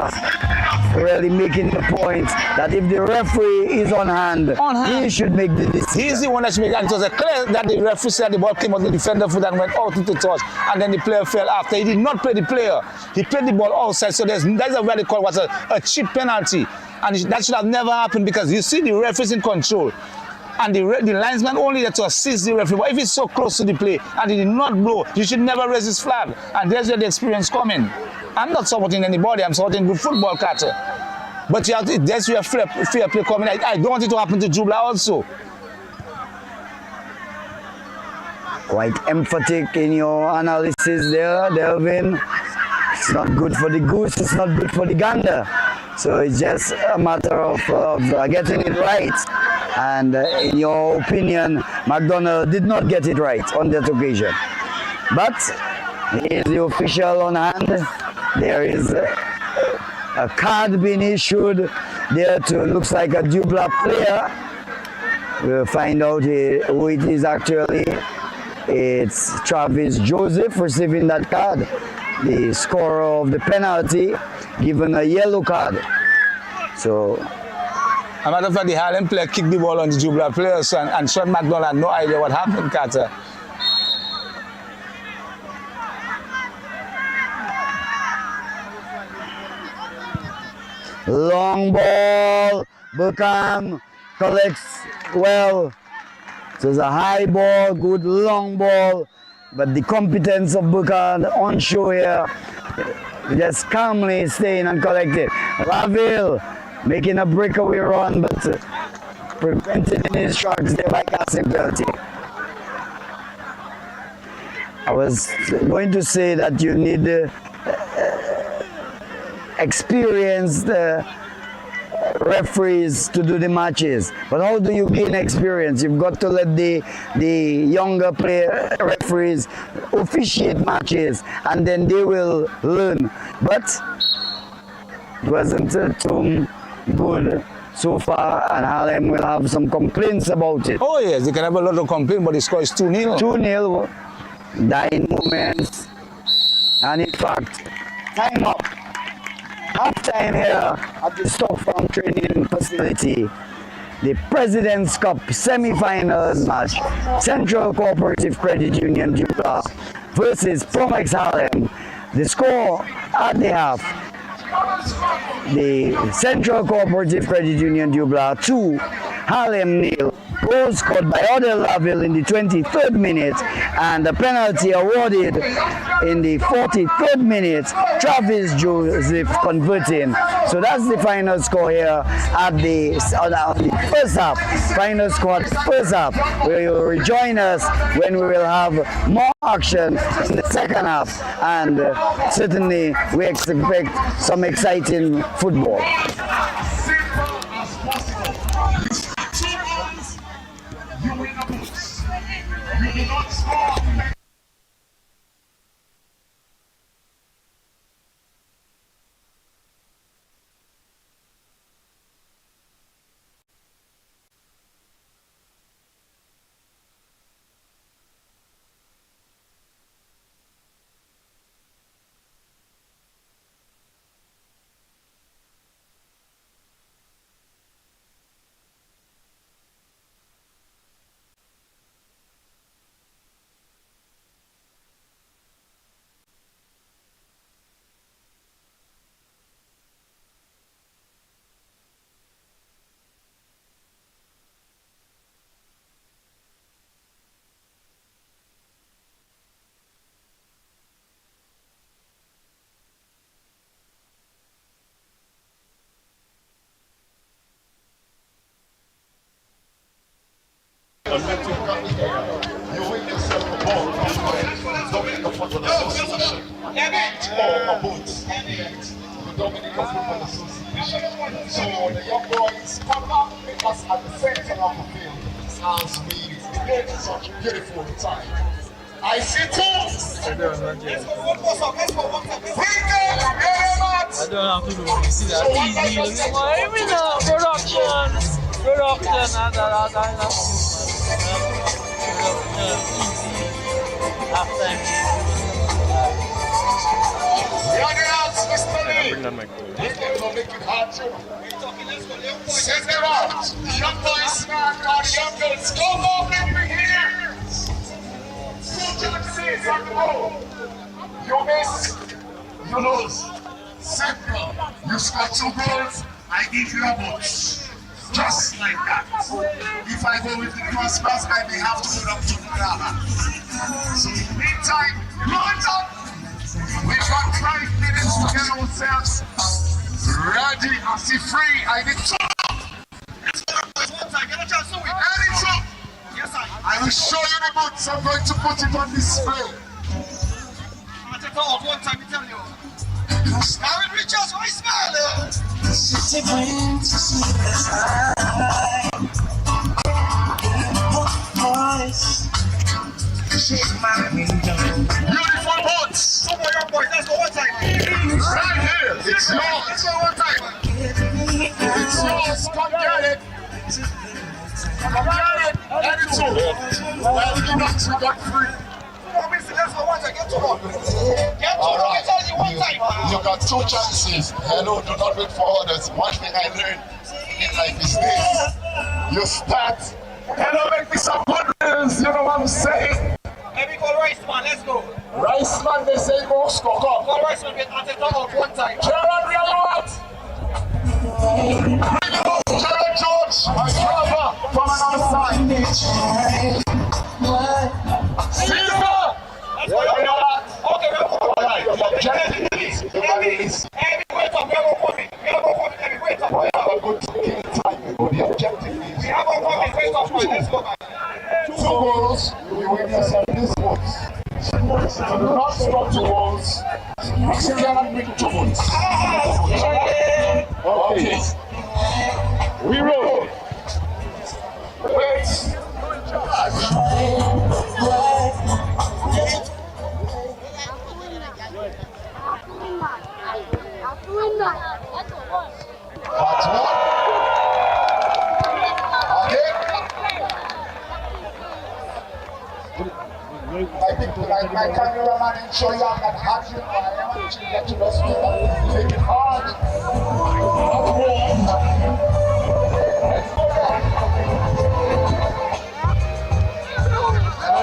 S1: really making the point that if the referee is on hand, he should make the decision.
S2: He's the one that should make it. And it was clear that the referee said the ball came on the defender foot and went out into touch, and then the player fell after. He did not play the player. He played the ball outside, so that's a very call was a cheap penalty, and that should have never happened, because you see the referee's in control. And the linesman only there to assist the referee. But if he's so close to the play and he did not blow, you should never raise his flag. And there's where the experience coming. I'm not supporting anybody, I'm supporting good football, Carter. But you have to, that's where fair play coming. I don't want it to happen to Dublanc also.
S1: Quite emphatic in your analysis there, Delvin. It's not good for the goose, it's not good for the gander. So it's just a matter of getting it right. And in your opinion, McDonald did not get it right on that occasion. But he is the official on hand. There is a card being issued there to, looks like a Dublanc player. We'll find out who it is actually. It's Travis Joseph receiving that card. The scorer of the penalty given a yellow card. So,
S2: a matter of fact, the Harlem player kicked the ball on the Dublanc player, and Sean McDonald had no idea what happened, Carter.
S1: Long ball, Burkham collects well. So it's a high ball, good long ball, but the competence of Burkham on show here. Just calmly staying and collecting. Laville making a breakaway run, but prevented in his tracks there by casting penalty. I was going to say that you need experienced referees to do the matches, but how do you gain experience? You've got to let the younger referees officiate matches, and then they will learn. But it wasn't too good so far, and Harlem will have some complaints about it.
S2: Oh yes, they can have a lot of complaints, but the score is 2-0.
S1: 2-0, dying moments, and in fact, time up. Half-time here at the Stock Farm Training Facility. The President's Cup semi-finals match. Central Cooperative Credit Union Dublanc versus Promex Harlem. The score at the half. The Central Cooperative Credit Union Dublanc 2, Harlem 0. Goal scored by Odell Laville in the 23rd minute, and the penalty awarded in the 43rd minute. Travis Joseph converting. So that's the final score here at the first half. Final score at the first half. Where you will rejoin us when we will have more action in the second half, and certainly we expect some exciting football.
S3: So the young boys come up with us at the center of the field as we debate such a beautiful time. I see two.
S4: I don't have to do it. You see that easy. Production,
S3: Make it hard too. Send them out. The young boys, the young girls, come over here. Says on the ball. You miss, you lose. Simple. You score 2 goals, I give you a bonus. Just like that. If I go with the cross pass, I may have to put up to the ground. So in the meantime, load up. We've got 5 minutes to get ourselves ready. ready. I see free. I need two. Let's go. One time. Get a chance to win. Anything. Yes, sir. I will show you the boots. I'm going to put it on display. I'll take it off one time. I tell you. Now it reaches my smile. City winds to see the sky. Voice. Shake my window. Beautiful boots. Come on, young boys. Let's go one time. Right here. It's yours. Let's go one time. It's yours. Come get it. Come get it. Get it too. Well, we got free. Let's go one time. Get to one. Get to one. Get to one time. You got two chances. Hello, do not wait for others. One thing I learned in life is this. You start. Hello, make me some goodness. You know what I'm saying? Let me call Rice Man, let's go. Rice Man, they say go score. Come. Call Rice Man, get at the top one time. Gerald, where you at? Bring it up, Gerald George, my brother from another side. Caesar! Where you at? Okay, alright. Every wait up, we have a coming. Every wait up. We have a good time. The objective is. We have a coming, wait up, let's go. 2 goals, we win this votes. So do not stop 2 goals. You cannot win 2 votes. Okay. We roll. Wait. Part 1. I think like my cameraman and show you I'm not happy. I want to get to the speaker. Take it hard.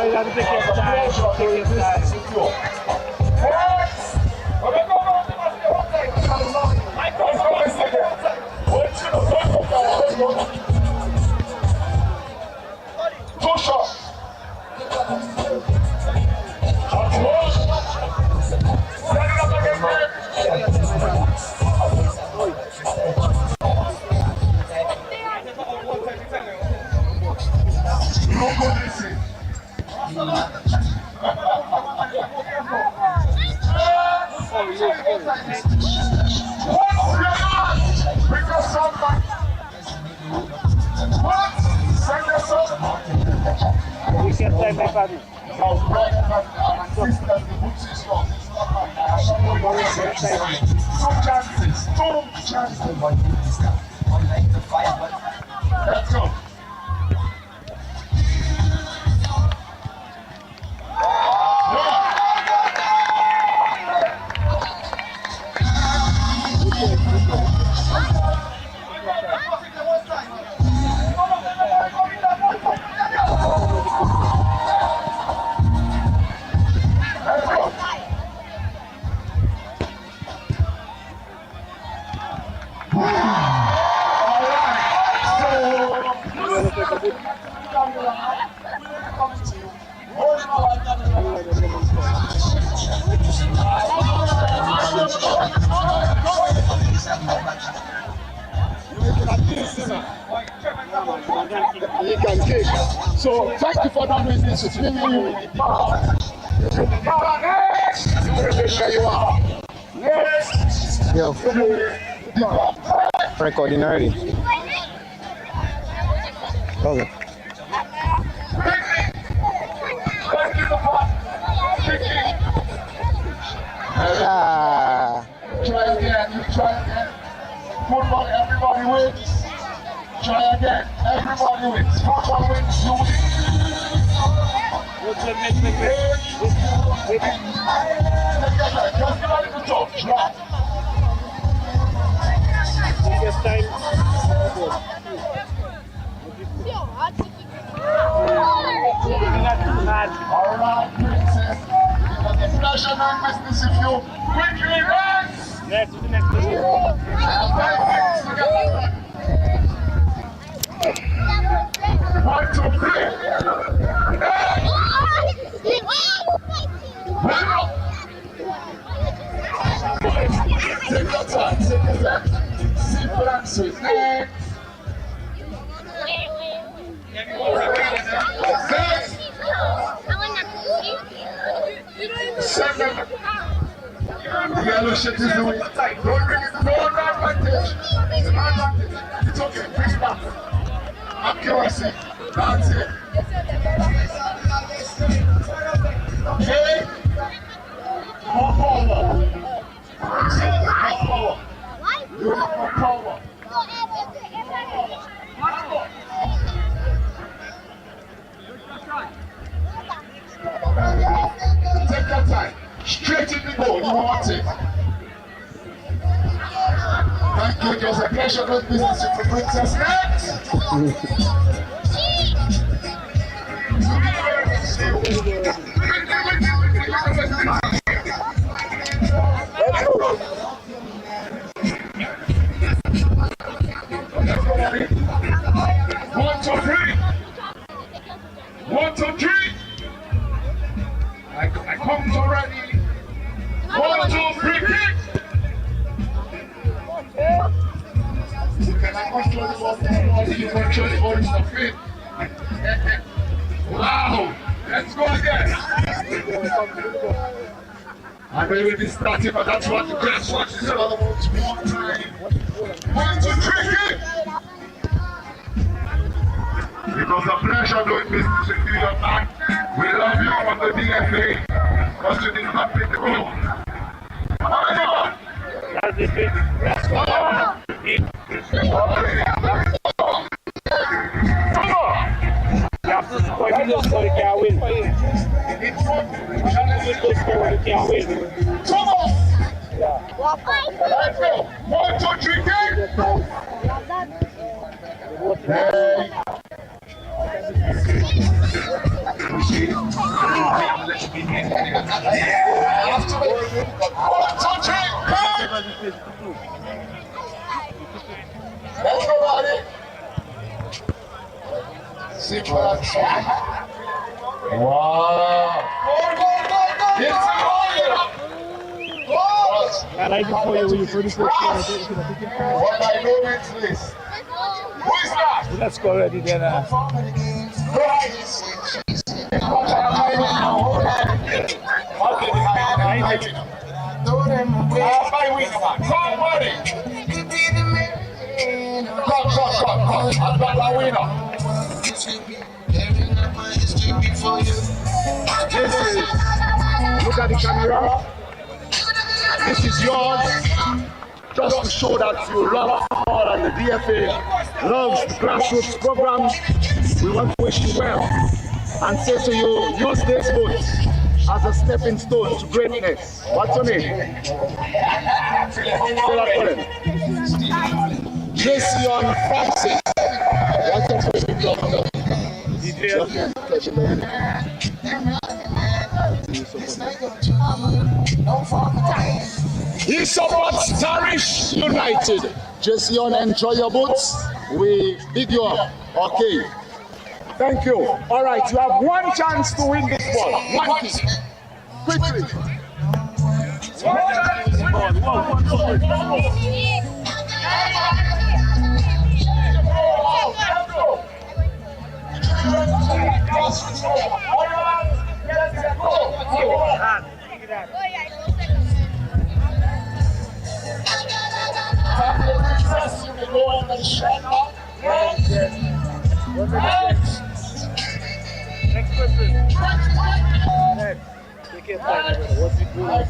S5: You have to take your time. Take your time.
S3: Two shots. Two chances. Let's go. You can take. So thank you for that business. It's really next. There you are. Next.
S6: Yo. Recording already. Okay.
S3: Try again. Football, everybody wins. Try again. Everybody wins. Football wins. You win. Just give a little talk. Drop. All right, princess. It was a pleasure doing business with you. Quickly, next.
S5: Next, to the next person.
S3: One, two, three. Take your time. Dublanc is next. Seven. The yellow shit is doing tight. Don't bring it. No advantage. It's okay. Bring it back. Accuracy. That's it. Okay. More power. More power. You have more power. Take your time. Straight in the goal. You want it. Thank you. It was a pleasure doing business with the Princess next. One, two, three. I come already. 1, 2, 3, kick. You cannot control the ball. You control the ball in the feet. Wow. Let's go again. I know you will be starting, but that's what the grass wants is all about. One time. 1, 2, 3, kick. It was a pleasure doing business with you, young man. We love you from the DFA. Because you did not pick the goal.
S5: That's the thing. That's
S3: Come on.
S5: You have to score this so you can win. You have to score you can win.
S3: Come on. Let's go. 1, 2, 3, kick. Hey. Let's go, buddy. Wow.
S5: I like it for you when you put this.
S3: What I know it's this. Who is that?
S5: Let's go already then.
S3: Look at the camera. This is yours. Just to show that you love football and the DFA loves the grassroots programs. We want to wish you well and say to you, use this boat as a stepping stone to greatness. What's your name? Jason Francis. He supports Tarish United. Jason, enjoy your boots. We bid you up. Okay. Thank you. All right, you have one chance to win this ball. One kick. Quickly.
S5: Next question. Take your time. What's it doing?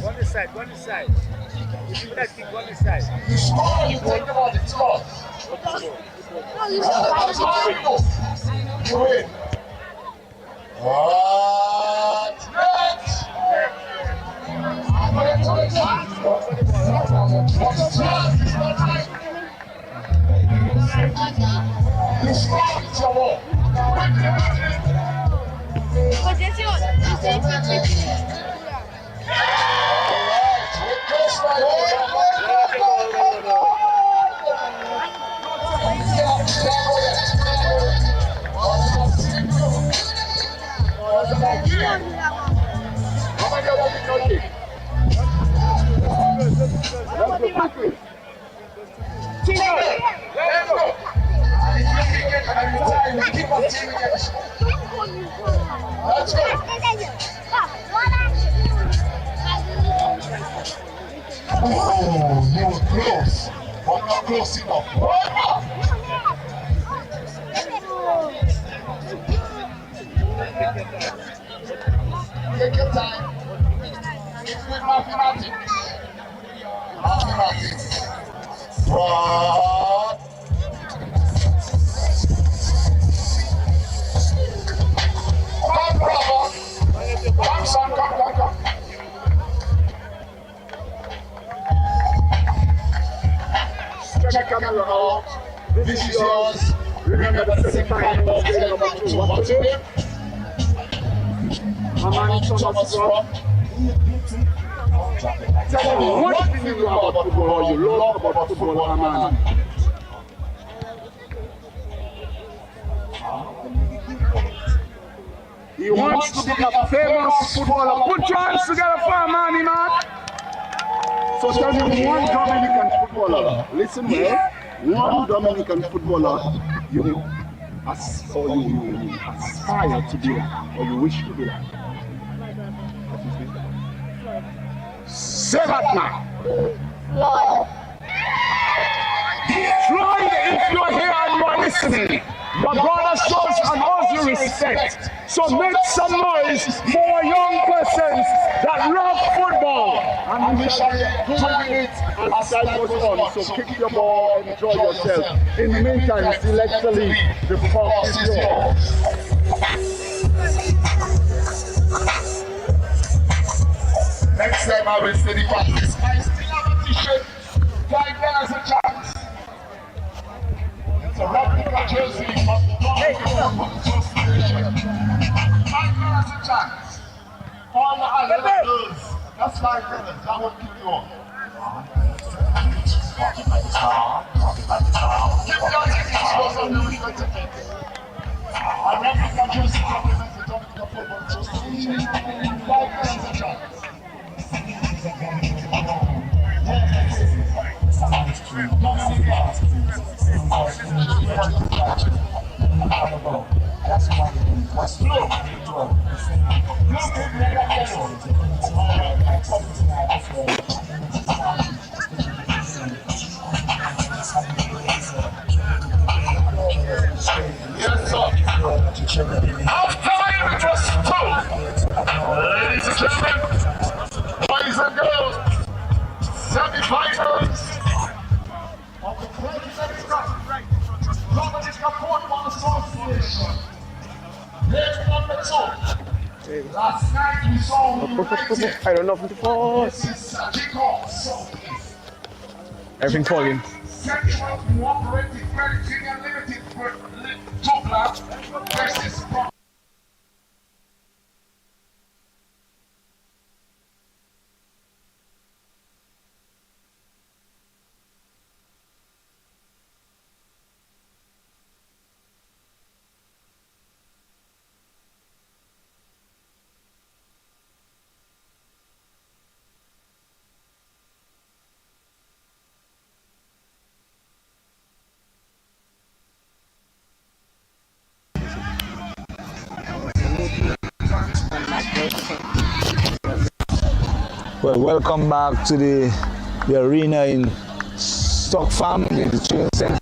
S5: Go on this side, go on this side. If you that kick, go on this side.
S3: You score, you think about the score. You win. What? Next. Let's go. Oh, you were close, but not close enough. Take your time. It's with mathematics. Mathematics. But come, brother. Come, son, come. Stretch your camera out. This is yours. Remember the semi-final game number 2. What's it? Amani Thomas from. Tell me what thing you love about football, you love about football, Amani. He wants to be a famous footballer. Put your hands together for Amani, man. So tell me one Dominican footballer. Listen well. One Dominican footballer you aspire to be like, or you wish to be like. Say that now. Floyd, if you're here and you're listening, your brother shows and owes you respect. So make some noise for young persons that love football. And we shall be doing it as time goes on. So kick your ball and enjoy yourself. In the meantime, select the league. The park is yours. Next time I will steady practice. I still have a t-shirt. $5 a chance. It's a replica jersey, but $5 a chance. All the other girls, that's $5. That won't keep you on. Keep your tickets, those are the real tickets. A replica jersey represents the Dominican Football Association. $5 a chance. Yes, sir. Half time it was 2. Ladies and gentlemen, boys and girls, semi-finals of the President's Cup, Dominican Football Association. Game number 2. Last night we saw United.
S5: I don't know if it's false. Everything falling.
S3: Central Cooperative Credit Union Limited Dublanc versus
S2: Well, welcome back to the arena in Stock Farm, in the training center,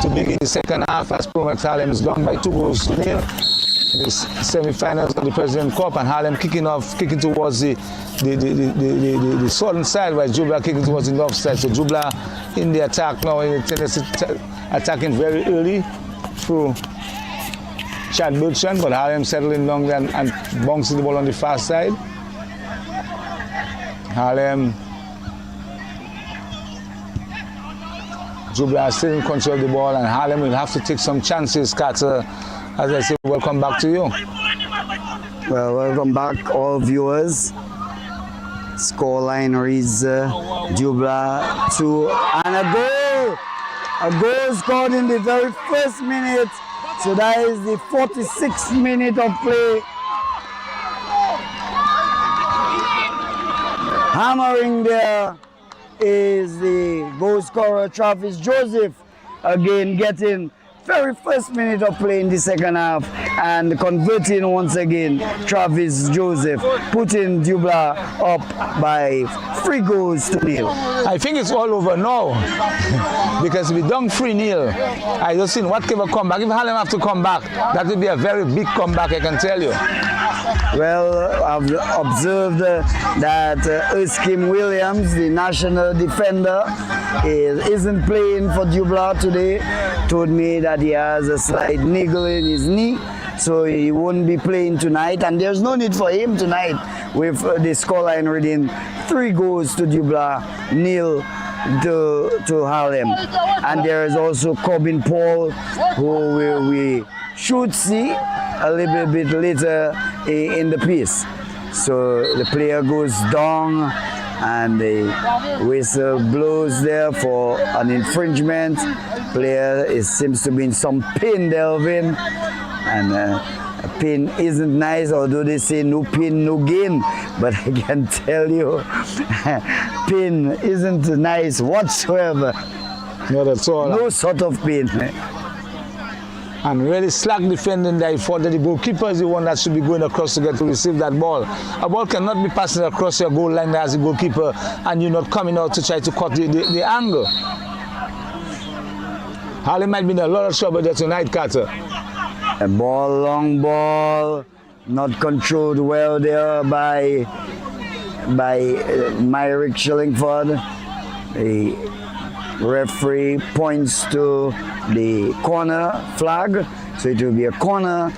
S2: to begin the second half as Promax Harlem is down by 2 goals to nil. The semi-finals of the President Cup, and Harlem kicking towards the southern side, while Dublanc kicking towards the north side. So Dublanc in the attack now, in the tendency attacking very early through Chad Bertrand, but Harlem settling down and bouncing the ball on the far side. Harlem, Dublanc still in control of the ball, and Harlem will have to take some chances. Carter, as I say, welcome back to you.
S1: Well, welcome back, all viewers. Scoreline reads Dublanc 2 and a goal! A goal scored in the very first minute. So that is the 46th minute of play. Hammering there is the goal scorer Travis Joseph, again getting very first minute of play in the second half and converting once again Travis Joseph, putting Dublanc up by 3 goals to 0.
S2: I think it's all over now because we done 3-0. I just seen whatever comeback. If Harlem have to come back, that will be a very big comeback, I can tell you.
S1: Well, I've observed that Erskine Williams, the national defender, isn't playing for Dublanc today. Told me that he has a slight niggle in his knee, so he won't be playing tonight. And there's no need for him tonight with the scoreline reading 3 goals to Dublanc, 0 to Harlem. And there is also Corbin Paul, who we should see a little bit later in the piece. So the player goes down and the whistle blows there for an infringement. Player seems to be in some pain, Delvin, and pain isn't nice, although they say no pain, no gain. But I can tell you, pain isn't nice whatsoever.
S2: Not at all.
S1: No sort of pain.
S2: And really slack defending there. I thought that the goalkeeper is the one that should be going across to get to receive that ball. A ball cannot be passing across your goal line as a goalkeeper and you're not coming out to try to cut the angle. Harlem might be in a lot of trouble there tonight, Carter.
S1: A ball, long ball, not controlled well there by Myrick Shillingford. The referee points to the corner flag, so it will be a corner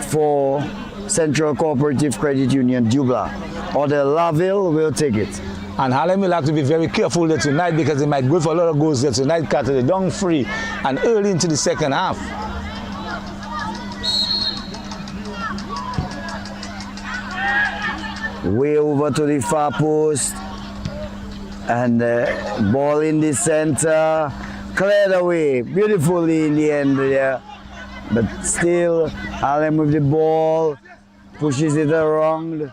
S1: for Central Cooperative Credit Union Dublanc. Or the Laville will take it.
S2: And Harlem will have to be very careful there tonight because they might go for a lot of goals there tonight, Carter. They're down 3 and early into the second half.
S1: Way over to the far post. And ball in the center, cleared away beautifully in the end there. But still, Harlem with the ball, pushes it around.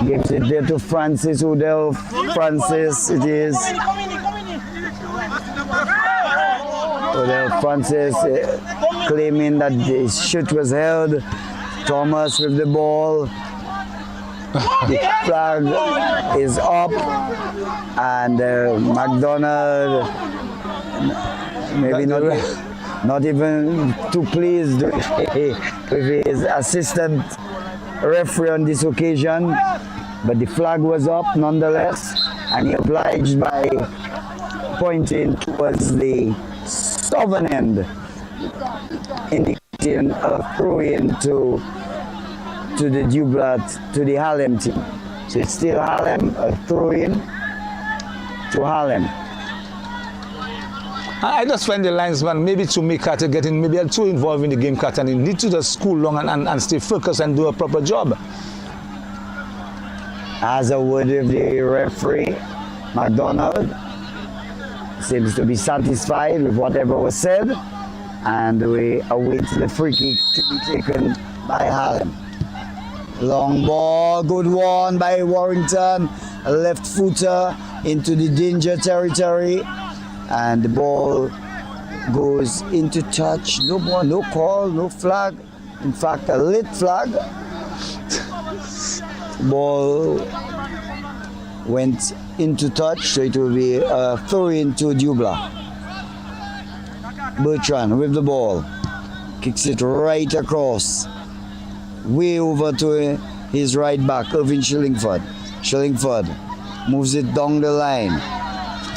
S1: Gives it there to Francis Udell. Francis it is. Udell Francis claiming that the shoot was held. Thomas with the ball. The flag is up and McDonald maybe not even too pleased with his assistant referee on this occasion, but the flag was up nonetheless and he obliged by pointing towards the southern end, indicating a throw-in to the Dublanc, to the Harlem team. So it's still Harlem, a throw-in to Harlem.
S2: I just find the linesman maybe to make Carter getting maybe too involved in the game, Carter, and he needs to just cool long and stay focused and do a proper job.
S1: As a word with the referee, McDonald seems to be satisfied with whatever was said, and we await the free kick to be taken by Harlem. Long ball, good one by Warrington, a left footer into the danger territory, and the ball goes into touch. No ball, no call, no flag. In fact, a lit flag. Ball went into touch, so it will be a throw-in to Dublanc. Bertrand with the ball, kicks it right across. Way over to his right back, Irvin Shillingford. Shillingford moves it down the line.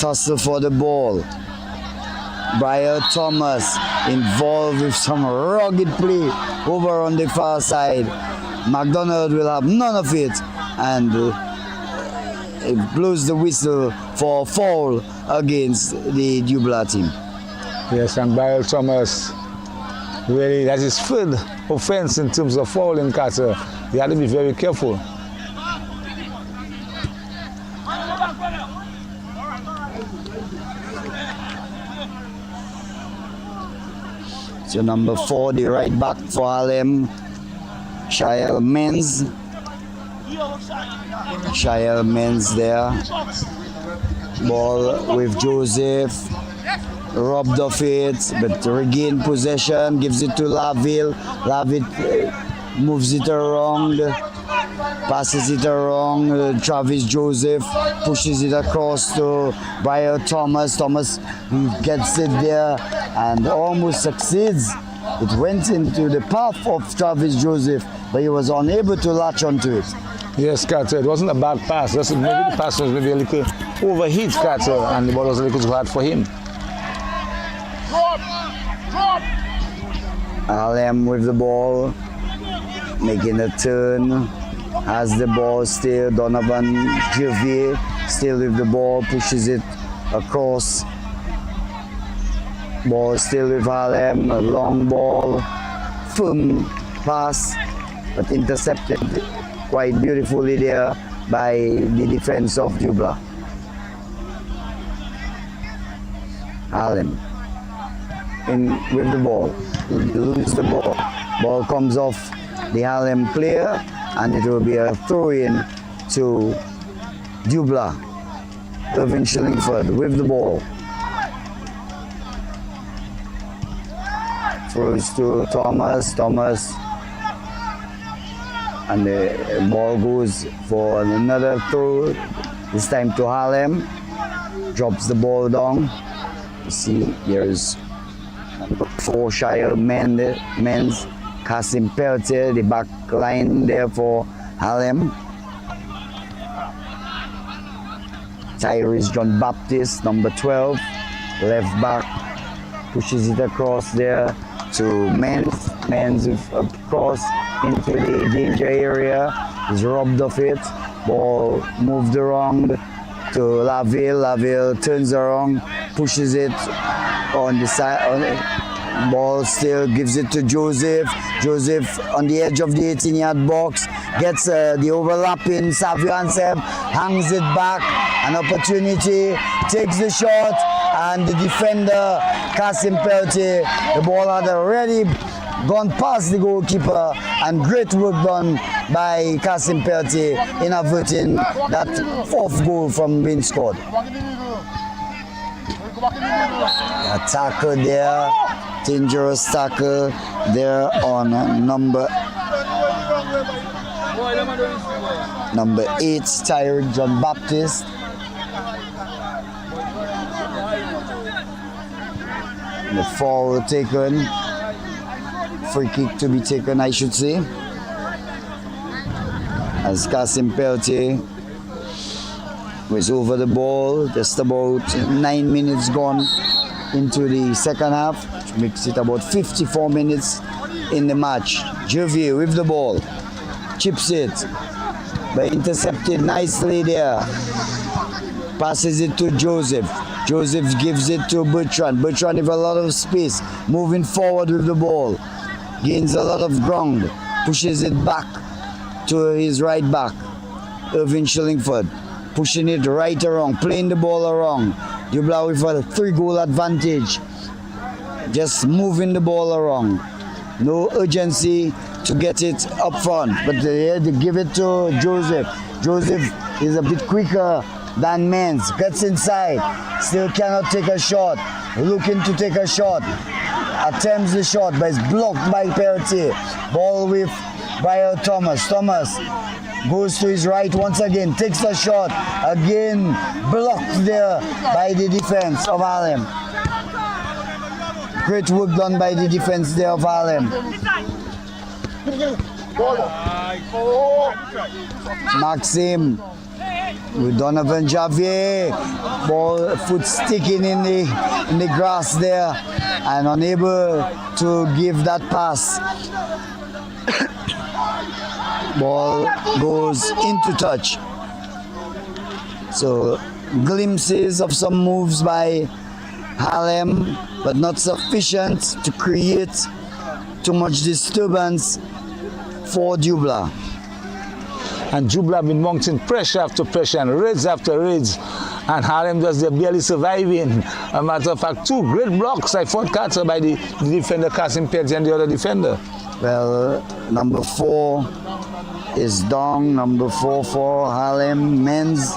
S1: Tussle for the ball. Brian Thomas involved with some rugged play over on the far side. McDonald will have none of it, and it blows the whistle for a foul against the Dublanc team.
S2: Yes, and Brian Thomas, really, that's his third offense in terms of fouling, Carter. He had to be very careful.
S1: So number 4, the right back for Harlem, Shael Menz. Shael Menz there. Ball with Joseph. Robbed of it, but regained possession, gives it to Laville. Laville moves it around, passes it around. Travis Joseph pushes it across to Brian Thomas. Thomas gets it there and almost succeeds. It went into the path of Travis Joseph, but he was unable to latch onto it.
S2: Yes, Carter, it wasn't a bad pass. Just maybe the pass was maybe a little overheat, Carter, and the ball was a little too hard for him.
S1: Harlem with the ball, making a turn, has the ball still. Donovan Javier still with the ball, pushes it across. Ball still with Harlem, a long ball, firm pass, but intercepted quite beautifully there by the defense of Dublanc. Harlem in with the ball, lose the ball. Ball comes off the Harlem player, and it will be a throw-in to Dublanc. Irvin Shillingford with the ball. Throws to Thomas. Thomas. And the ball goes for another throw, this time to Harlem. Drops the ball down. You see, there's number 4 Shire men's Kasim Peltier, the back line there for Harlem. Tyrese John Baptist, number 12, left back, pushes it across there to men's. Men's across into the danger area. He's robbed of it. Ball moved around to Laville. Laville turns around, pushes it on the side. Ball still gives it to Joseph. Joseph on the edge of the 18-yard box gets the overlapping Savio Ansem, hangs it back. An opportunity, takes the shot, and the defender Kasim Peltier, the ball had already gone past the goalkeeper, and great work done by Kasim Peltier in averting that 4th goal from being scored. A tackle there, dangerous tackle there on number 8, Tyrone John Baptist. The foul taken. Free kick to be taken, I should say, as Kasim Peltier was over the ball. Just about 9 minutes gone into the second half, which makes it about 54 minutes in the match. Javier with the ball, chips it, but intercepted nicely there. Passes it to Joseph. Joseph gives it to Bertrand. Bertrand with a lot of space, moving forward with the ball. Gains a lot of ground, pushes it back to his right back, Irvin Shillingford, pushing it right around, playing the ball around. Dublanc with a 3-goal advantage, just moving the ball around. No urgency to get it up front, but they give it to Joseph. Joseph is a bit quicker than Menz, gets inside, still cannot take a shot, looking to take a shot. Attempts the shot, but it's blocked by Peltier. Ball with Brian Thomas. Thomas goes to his right once again, takes a shot, again blocked there by the defense of Harlem. Great work done by the defense there of Harlem. Maxim with Donovan Javier, ball foot sticking in the grass there and unable to give that pass. Ball goes into touch. So glimpses of some moves by Harlem, but not sufficient to create too much disturbance for Dublanc.
S2: And Dublanc been mounting pressure after pressure and raids after raids, and Harlem just they're barely surviving. A matter of fact, 2 great blocks, I thought, Carter, by the defender Kasim Peltier and the other defender.
S1: Well, number 4 is Dong, number 4 for Harlem men's.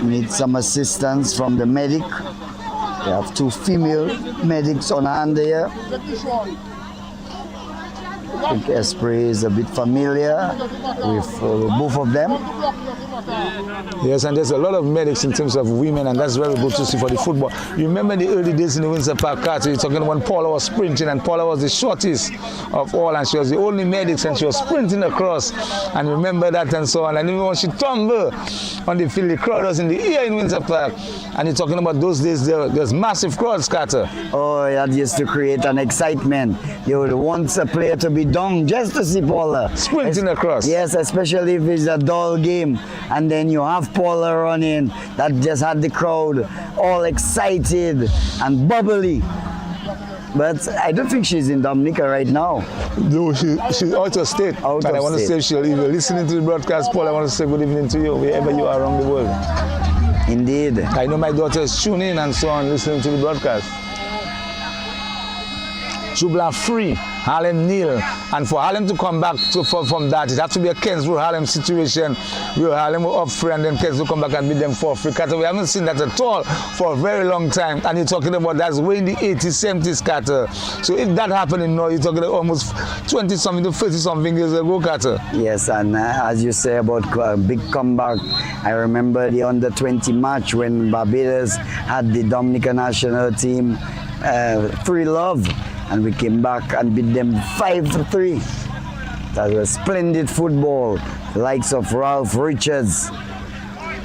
S1: Need some assistance from the medic. We have 2 female medics on hand here. I think Esprit is a bit familiar with both of them.
S2: Yes, and there's a lot of medics in terms of women, and that's very good to see for the football. You remember the early days in the Windsor Park, Carter, you're talking when Paula was sprinting, and Paula was the shortest of all, and she was the only medic, and she was sprinting across, and remember that and so on. And even when she tumbled on the field, the crowd was in the ear in Windsor Park. And you're talking about those days, there's massive crowds, Carter.
S1: Oh, that used to create an excitement. You would want a player to be down just to see Paula.
S2: Sprinting across.
S1: Yes, especially if it's a dull game. And then you have Paula running. That just had the crowd all excited and bubbly. But I don't think she's in Dominica right now.
S2: No, she's out of state.
S1: Out
S2: and
S1: of
S2: I want to say, if you're listening to the broadcast, Paul, I want to say good evening to you, wherever you are around the world.
S1: Indeed.
S2: I know my daughters tune in and so on, listening to the broadcast. Dublanc free, Harlem nil. And for Harlem to come back from that, it has to be a Kensborough Harlem situation where Harlem will up free and then Kensborough come back and beat them 4-3. Carter, we haven't seen that at all for a very long time. And you're talking about that's way in the 80s, 70s, Carter. So if that happening now, you're talking about almost 20-something to 30-something years ago, Carter.
S1: Yes, and as you say about a big comeback, I remember the under-20 match when Barbados had the Dominica national team 3-0. And we came back and beat them 5-3. That was splendid football. The likes of Ralph Richards.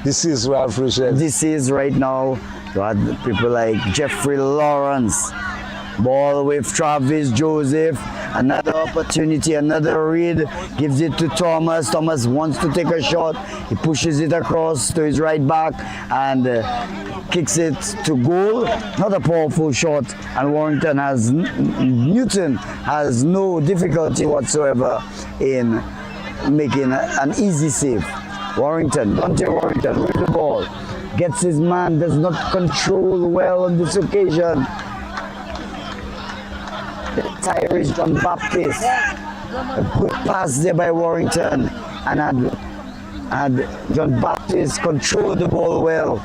S2: This is Ralph Richards.
S1: This is right now. You had people like Jeffrey Lawrence. Ball with Travis Joseph. Another opportunity, another read. Gives it to Thomas. Thomas wants to take a shot. He pushes it across to his right back and kicks it to goal. Not a powerful shot. And Newton has no difficulty whatsoever in making an easy save. Dante Warrington with the ball. Gets his man, does not control well on this occasion. Tyrese John Baptist. A good pass there by Warrington. And had John Baptist controlled the ball well.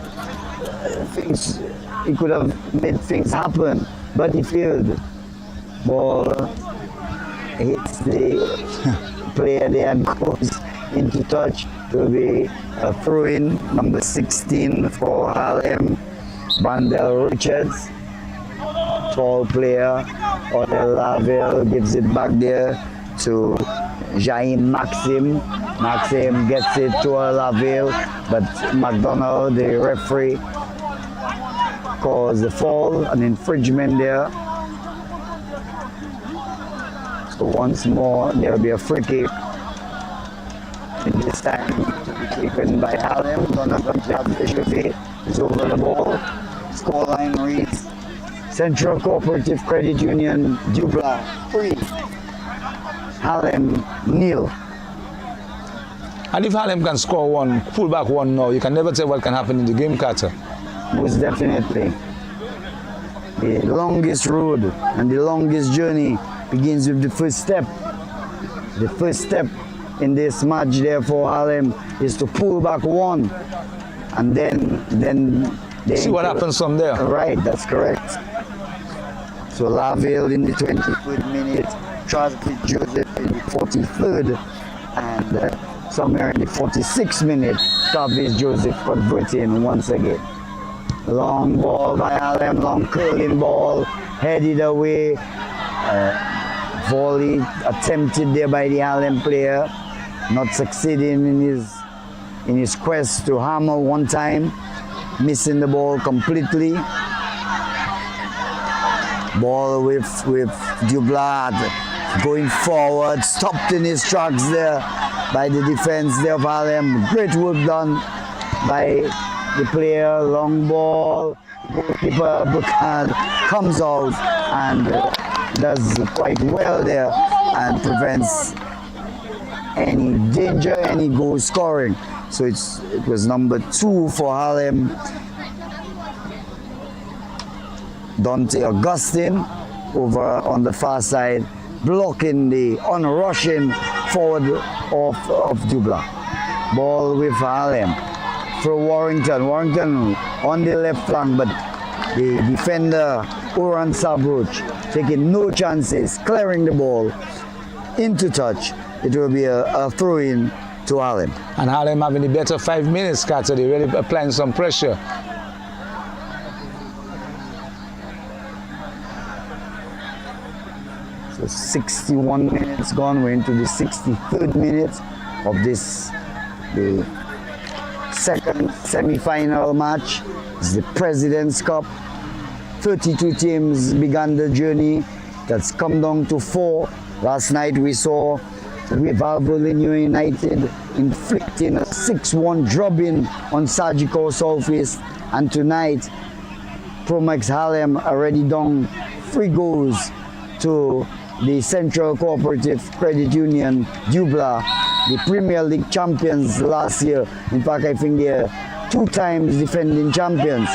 S1: He could have made things happen, but he failed. Ball hits the player there and goes into touch. It will be a throw-in, number 16 for Harlem, Bandel Richards. Tall player. Odell Laville gives it back there to Jaime Maxim. Maxim gets it to Laville, but McDonald, the referee, calls the foul, an infringement there. So once more, there will be a free kick. And this time to be taken by Harlem. Donovan Jabdeshevi is over the ball. Scoreline reads Central Cooperative Credit Union, Dublanc 3, Harlem nil.
S2: And if Harlem can score one, pull back one now, you can never tell what can happen in the game, Carter.
S1: Most definitely. The longest road and the longest journey begins with the first step. The first step in this match, therefore, Harlem is to pull back one, and then they
S2: see what happens from there.
S1: Right, that's correct. So Laville in the 23rd minute, Travis Joseph in the 43rd, and somewhere in the 46th minute, Travis Joseph converting once again. Long ball by Harlem, long curling ball, headed away. Volley attempted there by the Harlem player, not succeeding in his quest to hammer one time, missing the ball completely. Ball with Dublanc going forward, stopped in his tracks there by the defense there of Harlem. Great work done by the player. Long ball, goalkeeper Buchan comes out and does quite well there and prevents any danger, any goal scoring. So it was number 2 for Harlem, Dante Augustine, over on the far side, blocking the unrushing forward of Dublanc. Ball with Harlem for Warrington. Warrington on the left flank, but the defender Oran Sabruch taking no chances, clearing the ball into touch. It will be a throw-in to Harlem.
S2: And Harlem having the better 5 minutes, Carter. They really applying some pressure.
S1: So 61 minutes gone. We're into the 63rd minute of this, the second semi-final match. It's the President's Cup. 32 teams began the journey. That's come down to 4. Last night we saw Valvoline United inflicting a 6-1 drubbing on Sagicor Southeast, and tonight Promax Harlem already down 3 goals to the Central Cooperative Credit Union Dublanc, the Premier League champions last year. In fact, I think they're 2 times defending champions.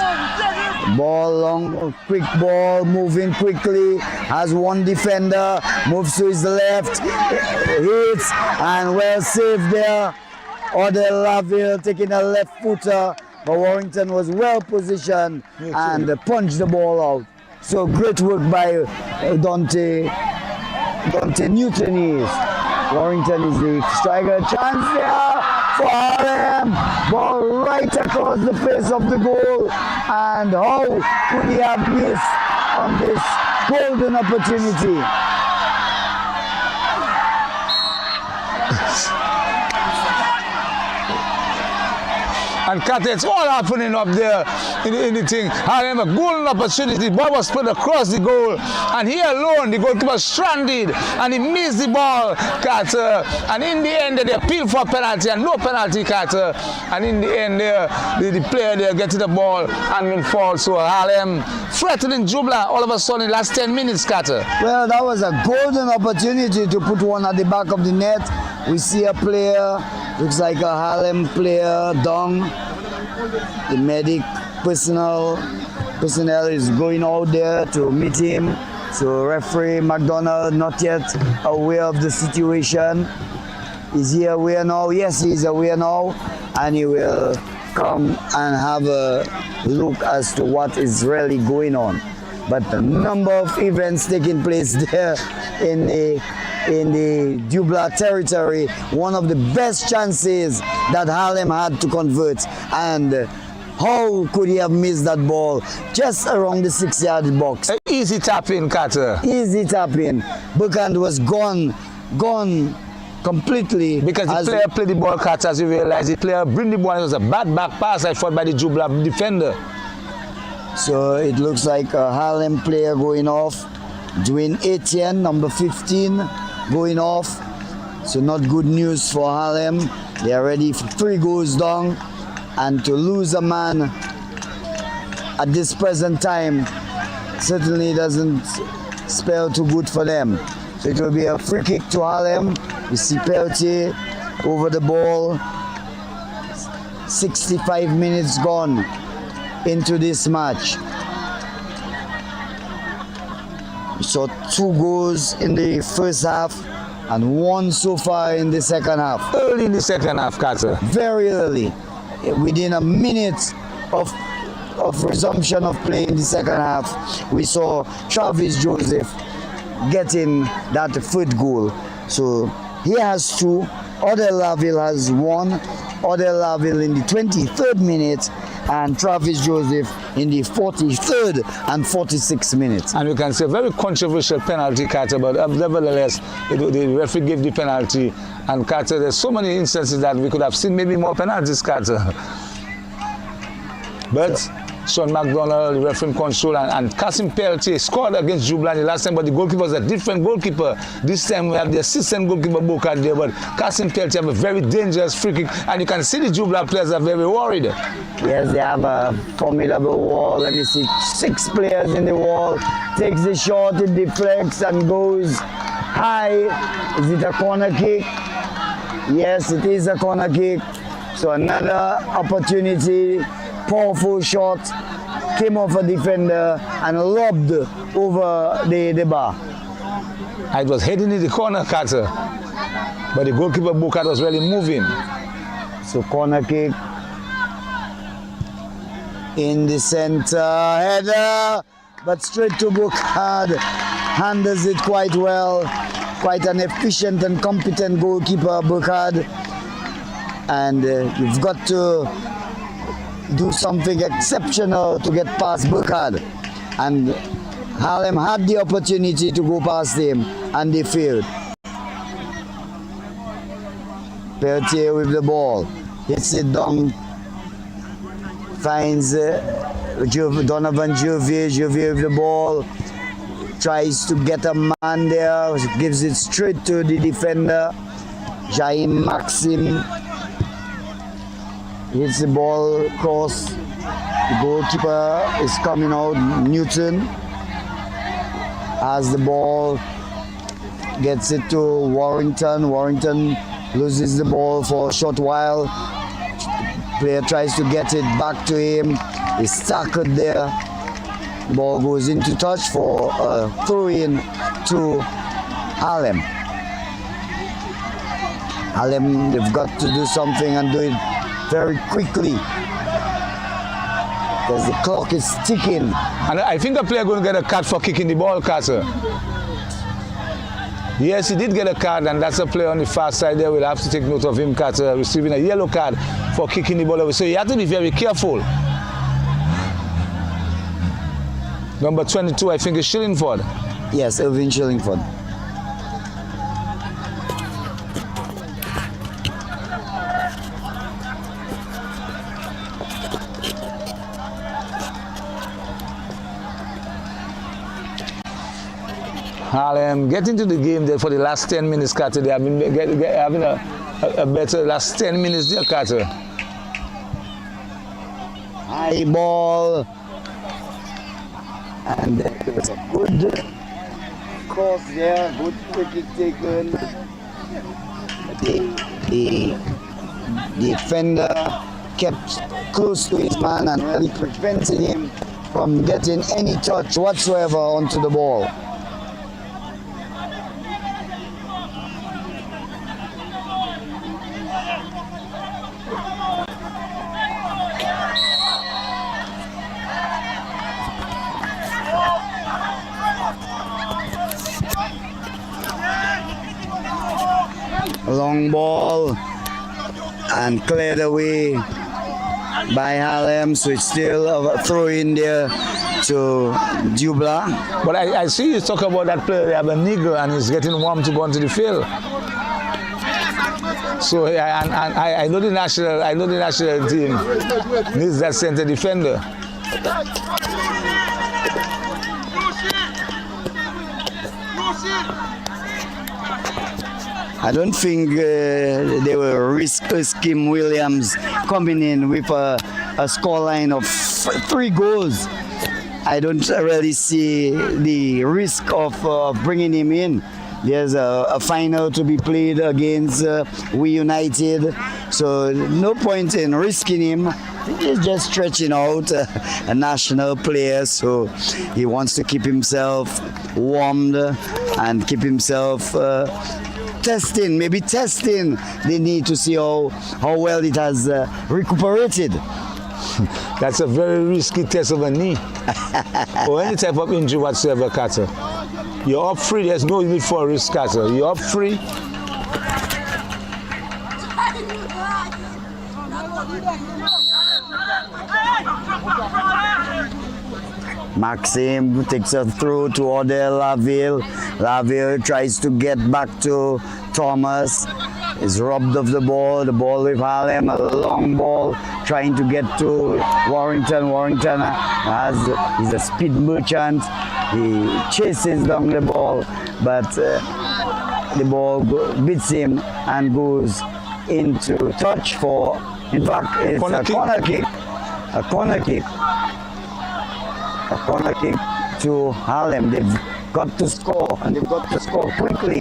S1: Ball long, quick ball, moving quickly, has one defender, moves to his left, hits, and well saved there. Odell Laville taking a left footer, but Warrington was well positioned and punched the ball out. So great work by Dante Newton. Warrington is the striker. Chance there for Harlem. Ball right across the face of the goal. And how could he have missed on this golden opportunity?
S2: And Carter, it's all happening up there in the thing. Harlem, a golden opportunity. Ball was put across the goal. And he alone, the goalkeeper stranded. And he missed the ball, Carter. And in the end, they appealed for a penalty. And no penalty, Carter. And in the end, the player there getting the ball and will fall. So Harlem threatening Dublanc all of a sudden in the last 10 minutes, Carter.
S1: Well, that was a golden opportunity to put one at the back of the net. We see a player, looks like a Harlem player, down. The medic personnel is going out there to meet him. So referee McDonald not yet aware of the situation. Is he aware now? Yes, he is aware now, and he will come and have a look as to what is really going on. But the number of events taking place there in the Dublanc territory, one of the best chances that Harlem had to convert, and how could he have missed that ball just around the 6-yard box?
S2: Easy tap in, Carter.
S1: Easy tap in. Bookhand was gone completely.
S2: Because the player played the ball, Carter, as you realize. The player bring the ball, it was a bad back pass I thought by the Dublanc defender.
S1: So it looks like a Harlem player going off. Dwayne Etienne, number 15, going off. So not good news for Harlem. They are ready for 3 goals down. And to lose a man at this present time certainly doesn't spell too good for them. So it will be a free kick to Harlem. We see Peltier over the ball. 65 minutes gone into this match. We saw 2 goals in the first half and 1 so far in the second half.
S2: Early in the second half, Carter.
S1: Very early. Within a minute of resumption of play in the second half, we saw Travis Joseph getting that 3rd goal. So he has 2. Odell Laville has 1. Odell Laville in the 23rd minute, and Travis Joseph in the 43rd and 46th minutes.
S2: And you can say a very controversial penalty, Carter, but nevertheless, the referee gave the penalty. And Carter, there's so many instances that we could have seen maybe more penalties, Carter. But Sean McDonald, the referee control, and Cassim Peltier scored against Dublanc the last time, but the goalkeeper was a different goalkeeper. This time we have the assistant goalkeeper Bokad there, but Cassim Peltier have a very dangerous free kick, and you can see the Dublanc players are very worried.
S1: Yes, they have a formidable wall. Let me see, 6 players in the wall. Takes the shot, it deflects and goes high. Is it a corner kick? Yes, it is a corner kick. So another opportunity. Powerful shot, came off a defender and lobbed over the bar.
S2: It was heading in the corner, Carter. But the goalkeeper Bukat was really moving.
S1: So corner kick in the center, header, but straight to Bukat. Handles it quite well. Quite an efficient and competent goalkeeper, Bukat. And you've got to do something exceptional to get past Bukat. And Harlem had the opportunity to go past him, and they failed. Peltier with the ball, hits it down, finds Donovan Juvier with the ball, tries to get a man there, gives it straight to the defender, Jaime Maxim, hits the ball across, the goalkeeper is coming out, Newton, has the ball, gets it to Warrington loses the ball for a short while. Player tries to get it back to him. He's tackled there. The ball goes into touch for a throw-in to Harlem. Harlem, they've got to do something and do it very quickly because the clock is ticking.
S2: And I think the player going to get a card for kicking the ball, Carter. Yes, he did get a card, and that's a player on the far side there. We'll have to take note of him, Carter, receiving a yellow card for kicking the ball away. So you have to be very careful. Number 22, I think, is Shillingford.
S1: Yes, Irving Shillingford.
S2: Harlem get into the game there for the last 10 minutes, Carter. They have been having a better last 10 minutes there, Carter.
S1: High ball. And there was a good cross there, good free kick taken. The defender kept close to his man and really prevented him from getting any touch whatsoever onto the ball. Long ball and cleared away by Harlem, so it's still a throw in there to Dublanc.
S2: But I see you talk about that player. They have a nigger and he's getting warm to go onto the field. So I know the national team needs that center defender.
S1: I don't think they will risk Kim Williams coming in with a scoreline of 3 goals. I don't really see the risk of bringing him in. There's a final to be played against We United, so no point in risking him. He's just stretching out a national player, so he wants to keep himself warmed and keep himself testing the need to see how well it has recuperated.
S2: That's a very risky test of a knee or any type of injury whatsoever, Carter. You're up free, there's no need for a risk, Carter. You're up free.
S1: Maxim takes a throw to Odell Laville. Laville tries to get back to Thomas. Is robbed of the ball with Harlem, a long ball, trying to get to Warrington. Warrington he's a speed merchant. He chases down the ball, but the ball beats him and goes into touch for, in fact, it's a corner kick. A corner kick to Harlem. They've got to score, and they've got to score quickly.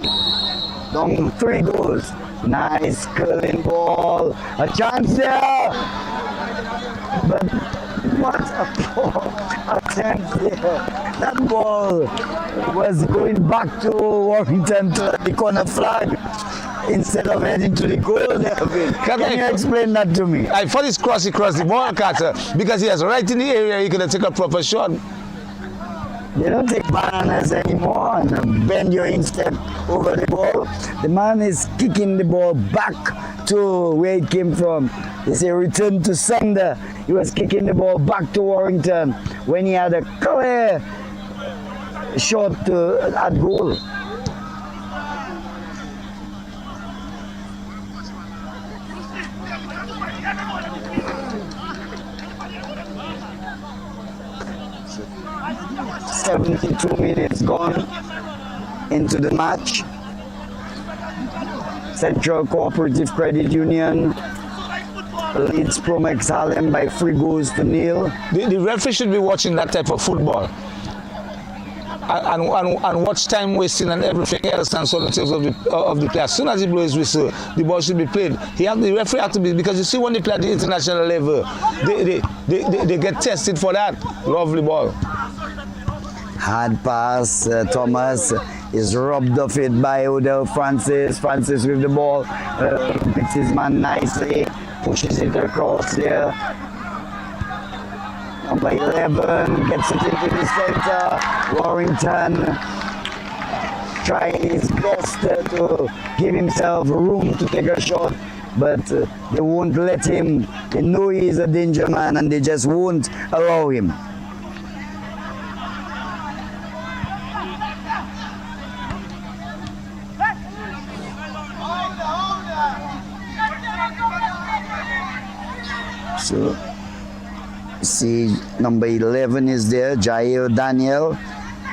S1: Down 3 goals. Nice curling ball. A chance there. But What a poor attempt there. That ball was going back to Warrington to the corner flag instead of heading to the goal. Can you explain that to me?
S2: I thought it's cross across the ball, Carter, because he was right in the area. He could have taken a proper shot.
S1: They don't take bananas anymore and bend your instep over the ball. The man is kicking the ball back to where it came from. They say return to sender. He was kicking the ball back to Warrington when he had a clear shot at goal. "72 minutes gone into the match. Central Cooperative Credit Union leads Promex Harlem by 3-0.
S2: The referee should be watching that type of football and watch time wasting and everything else and sort of things of the player. As soon as he blows his whistle, the ball should be played. The referee has to be, because you see when they play at the international level, they get tested for that. Lovely ball.
S1: Hard pass, Thomas is robbed of it by Odell Francis. Francis with the ball, picks his man nicely, pushes it across there. Number 11 gets it into the center. Warrington trying his best to give himself room to take a shot, but they won't let him. They know he's a danger man and they just won't allow him. So, see, number 11 is there, Jair Daniel.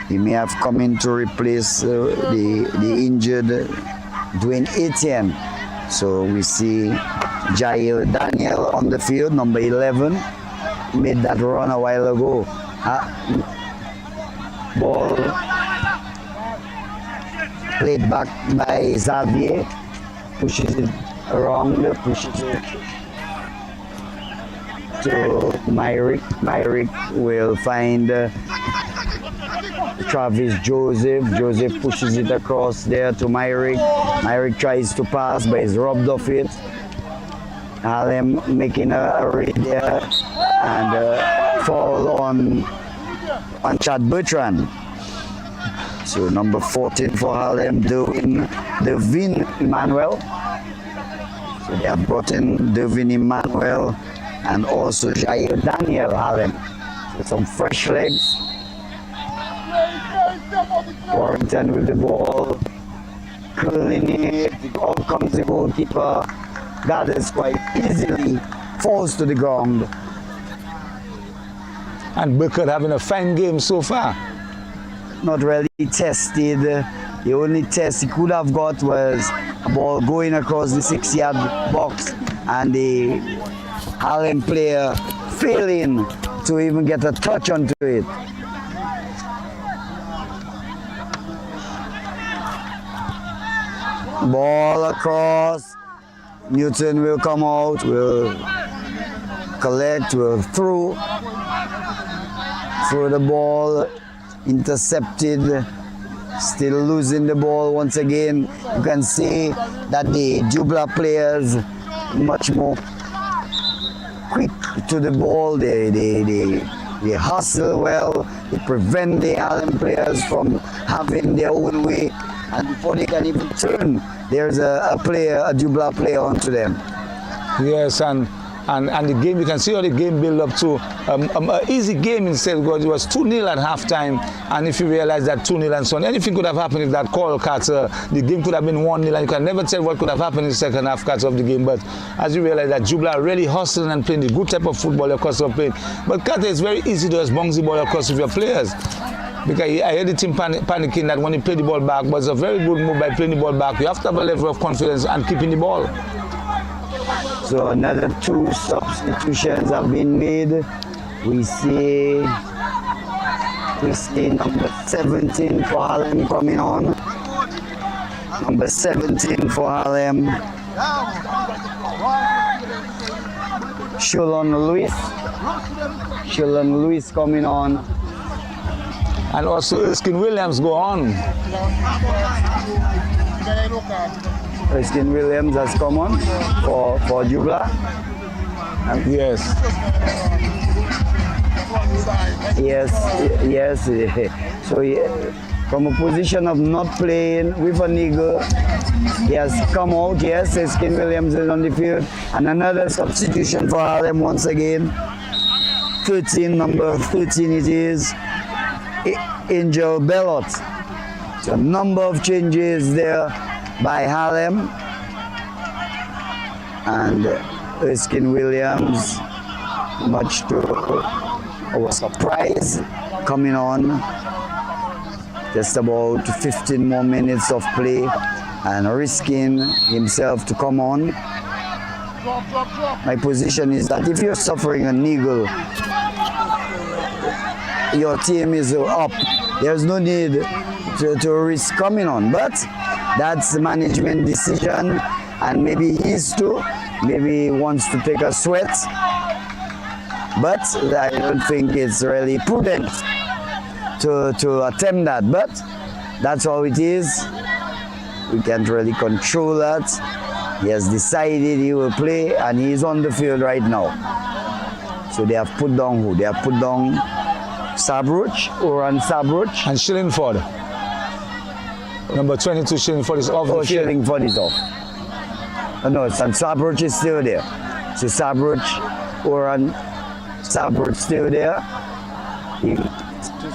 S1: He may have come in to replace the injured Dwayne Etienne. So we see Jair Daniel on the field, number 11. Made that run a while ago. Ball played back by Xavier. Pushes it around, pushes it to Myrick. Myrick will find Travis Joseph. Joseph pushes it across there to Myrick. Myrick tries to pass but is robbed of it. Harlem making a raid there and fall on Chad Bertrand. So number 14 for Harlem, Devin Emmanuel. So they have brought in Devin Emmanuel and also Jair Daniel Harlem. So some fresh legs. Warrington with the ball. Curling it. Out comes the goalkeeper. Gathers quite easily. Falls to the ground.
S2: And Burkett having a fine game so far.
S1: Not really tested. The only test he could have got was a ball going across the 6-yard box and the Harlem player failing to even get a touch onto it. Ball across. Newton will come out, will collect, will throw the ball, intercepted, still losing the ball once again. You can see that the Dublanc players much more quick to the ball. They hustle well. They prevent the Harlem players from having their own way, and before they can even turn, there's a Dublanc player onto them.
S2: Yes, and the game, you can see how the game built up to an easy game instead, because it was 2-0 at halftime. And if you realize that 2-0 and so on, anything could have happened if that call, Carter. The game could have been 1-0, and you can never tell what could have happened in the second half, Carter, of the game. But as you realize that Dublanc really hustling and playing the good type of football across the play. But Carter, it's very easy to just bounce the ball across with your players. Because I heard the team panicking that when he played the ball back, but it's a very good move by playing the ball back. You have to have a level of confidence and keeping the ball.
S1: So another 2 substitutions have been made. We see number 17 for Harlem coming on. Number 17 for Harlem. Shulon Lewis coming on.
S2: And also Erskine Williams go on.
S1: Erskine Williams has come on for Dublanc.
S2: Yes.
S1: Yes. So from a position of not playing with a nigger, he has come out. Yes, Erskine Williams is on the field. And another substitution for Harlem once again. Number 13 it is. Angel Bellot. So a number of changes there by Harlem. And Erskine Williams, much to our surprise, coming on. Just about 15 more minutes of play and risking himself to come on. My position is that if you're suffering a niggle, your team is up. There's no need to risk coming on, but that's the management decision, and maybe he's too. Maybe he wants to take a sweat, but I don't think it's really prudent to attempt that. But that's how it is. We can't really control that. He has decided he will play, and he's on the field right now. So they have put down who? They have put down Sabruch, Oran Sabruch.
S2: And Shillingford. Number 22, Shillingford is off.
S1: Shillingford is off. No, Sabruch is still there. So Sabruch, Oran Sabruch still there. The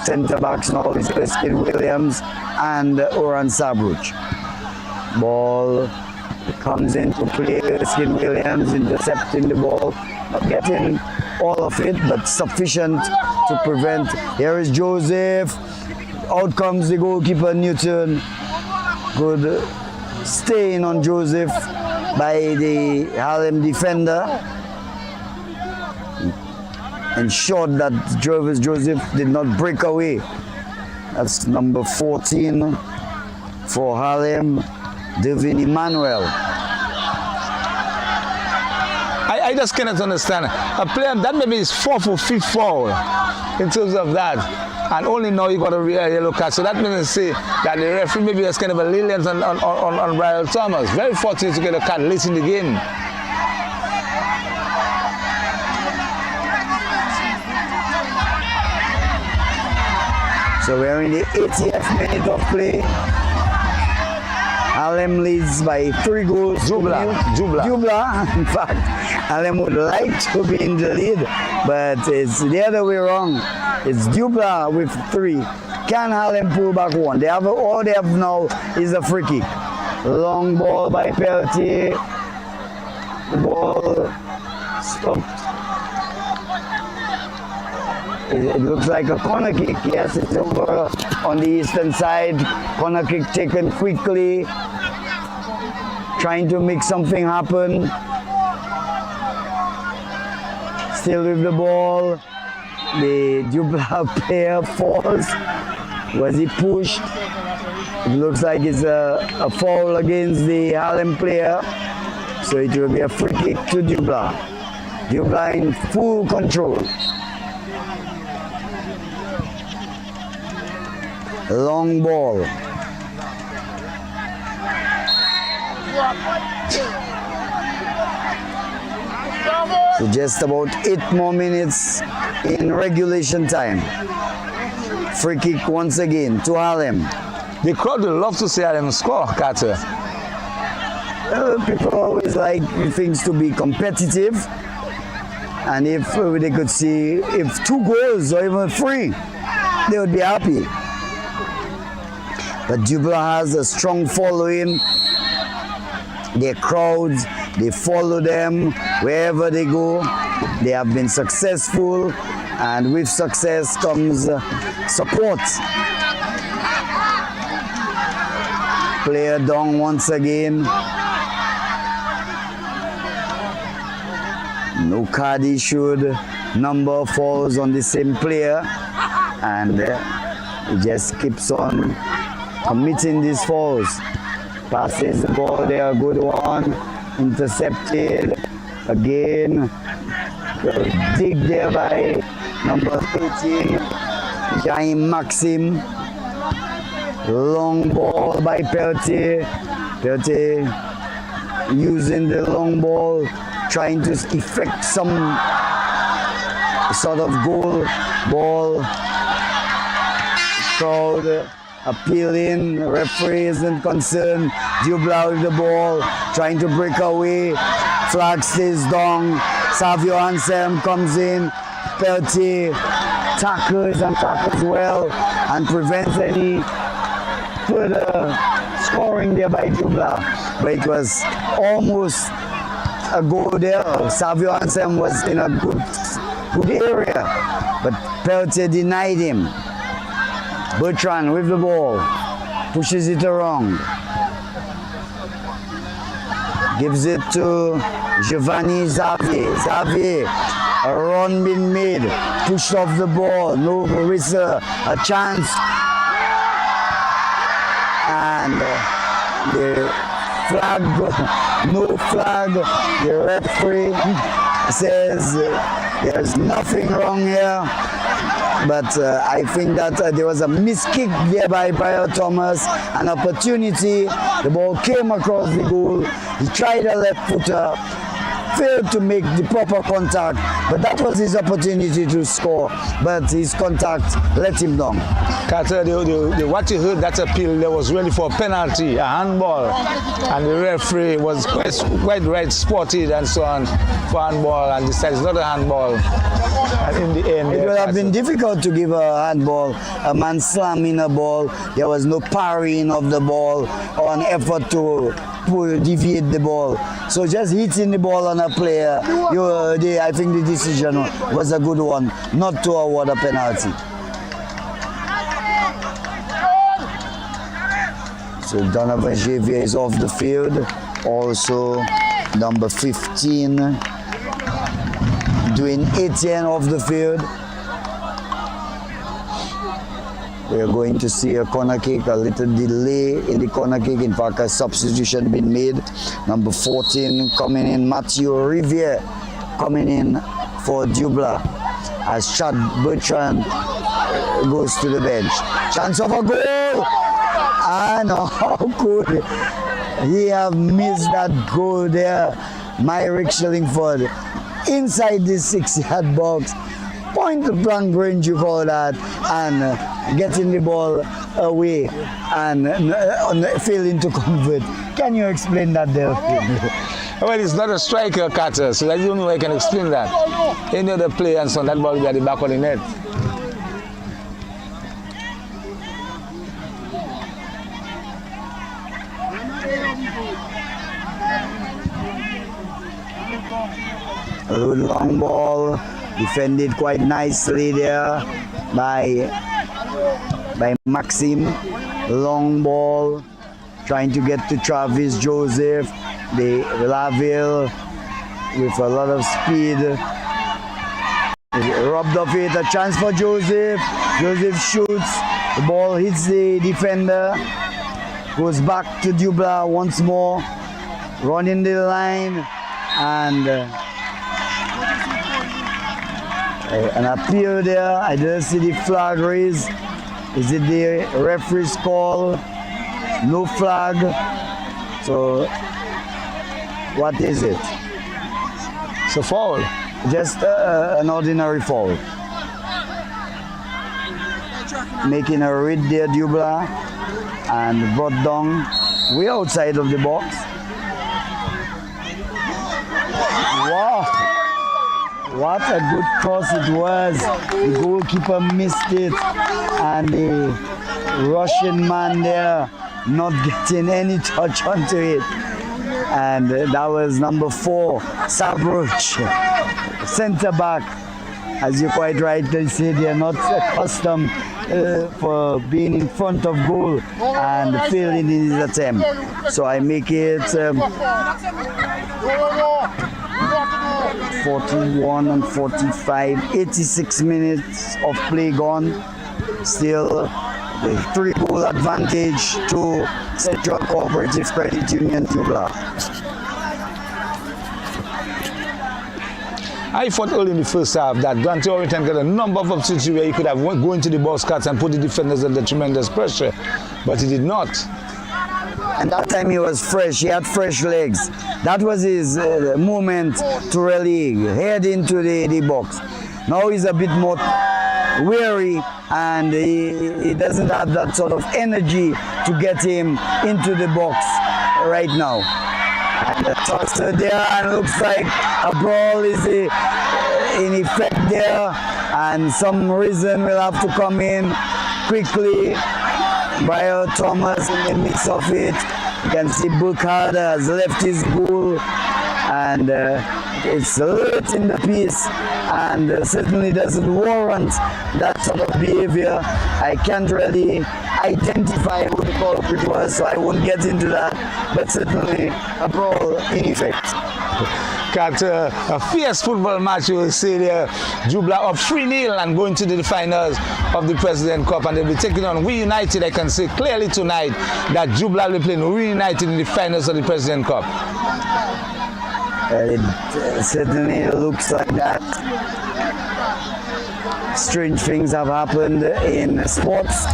S1: centre backs now is Erskine Williams and Oran Sabruch. Ball comes into play. Erskine Williams intercepting the ball, not getting all of it, but sufficient to prevent. Here is Joseph. Out comes the goalkeeper Newton. Good staying on Joseph by the Harlem defender. Ensured that Jervis Joseph did not break away. That's number 14 for Harlem, Devin Emmanuel.
S2: I just cannot understand. A player that maybe is 4th or 5th foul in terms of that, and only now you got a yellow card. So that means to say that the referee maybe has kind of a lenient on Brian Thomas. Very fortunate to get a card late in the game.
S1: So we're in the 80th minute of play. Harlem leads by 3 goals. Dublanc. In fact, Harlem would like to be in the lead, but it's the other way around. It's Dublanc with 3. Can Harlem pull back one? All they have now is a free kick. Long ball by Pelletier. The ball stopped. It looks like a corner kick. Yes, it's over on the eastern side. Corner kick taken quickly. Trying to make something happen. Still with the ball. The Dublanc player falls. Was he pushed? It looks like it's a foul against the Harlem player. So it will be a free kick to Dublanc. Dublanc in full control. Long ball. So just about 8 more minutes in regulation time. Free kick once again to Harlem.
S2: The crowd would love to see Harlem score, Carter.
S1: People always like things to be competitive. And if they could see if 2 goals or even 3, they would be happy. But Dublanc has a strong following. Their crowds, they follow them wherever they go. They have been successful, and with success comes support. Player down once again. No card issued. Number falls on the same player, and he just keeps on committing these fouls. Passes the ball there, good one. Intercepted again. Dig there by number 13, Jaime Maxim. Long ball by Peltier. Peltier using the long ball, trying to effect some sort of goal. Ball. Crowd appealing. Referee isn't concerned. Dublanc with the ball, trying to break away. Flag stays down. Savio Anselm comes in. Peltier tackles and tackles well and prevents any further scoring there by Dublanc. But it was almost a goal there. Savio Anselm was in a good area, but Peltier denied him. Bertrand with the ball, pushes it around. Gives it to Giovanni Xavier. Xavier, a run being made, pushed off the ball, no whistle, a chance. And the flag, no flag, the referee says there's nothing wrong here. But I think that there was a missed kick there by Brian Thomas, an opportunity. The ball came across the goal. He tried a left footer, failed to make the proper contact, but that was his opportunity to score. But his contact let him down.
S2: Carter, what you heard, that appeal there was really for a penalty, a handball, and the referee was quite right spotted and so on for handball, and decided it's not a handball. And in the end,
S1: it would have been difficult to give a handball, a man slamming a ball. There was no parrying of the ball or an effort to deviate the ball. So just hitting the ball on a player, I think the decision was a good one, not to award a penalty. So Donovan Xavier is off the field. Also number 15, Dwayne Etienne off the field. We are going to see a corner kick, a little delay in the corner kick. In fact, a substitution been made. Number 14 coming in, Mathieu Riviere coming in for Dublanc as Chad Bertrand goes to the bench. Chance of a goal! And how could he have missed that goal there? Myrick Shillingford inside the 6-yard box. Point blank range, you call that, and getting the ball away and failing to convert. Can you explain that there?
S2: Well, it's not a striker, Carter, so that's the only way I can explain that. Any other player and so on, that ball will be at the back of the net.
S1: A long ball, defended quite nicely there by Maxim. Long ball, trying to get to Travis Joseph. The Laville with a lot of speed. Robbed off it, a chance for Joseph. Joseph shoots, the ball hits the defender. Goes back to Dublanc once more. Running the line and an appeal there. I didn't see the flag raised. Is it the referee's call? No flag. So what is it?
S2: It's a foul.
S1: Just an ordinary foul. Making a read there, Dublanc, and brought down way outside of the box. Wow! What a good cross it was. The goalkeeper missed it, and the Russian man there not getting any touch onto it. And that was number 4, Sabruch, centre back. As you quite rightly said, they are not accustomed for being in front of goal and failing in his attempt. So I make it 41 and 45, 86 minutes of play gone. Still the 3-goal advantage to Central Cooperative Credit Union Dublanc.
S2: I thought early in the first half that Dante Orrington got a number of opportunities where he could have go into the box cuts and put the defenders under tremendous pressure, but he did not.
S1: And that time he was fresh, he had fresh legs. That was his moment to really head into the box. Now he's a bit more weary and he doesn't have that sort of energy to get him into the box right now. And the toss there, and looks like a brawl is in effect there, and some reason will have to come in quickly. Brian Thomas in the midst of it. You can see Burkhardt has left his goal, and it's late in the piece, and certainly doesn't warrant that sort of behavior. I can't really identify who the culprit was, so I won't get into that, but certainly a brawl in effect.
S2: Got a fierce football match, you will see there. Dublanc up 3-0 and going to the finals of the President Cup, and they'll be taking on We United. I can see clearly tonight that Dublanc will be playing We United in the finals of the President Cup.
S1: It certainly looks like that. Strange things have happened in sports.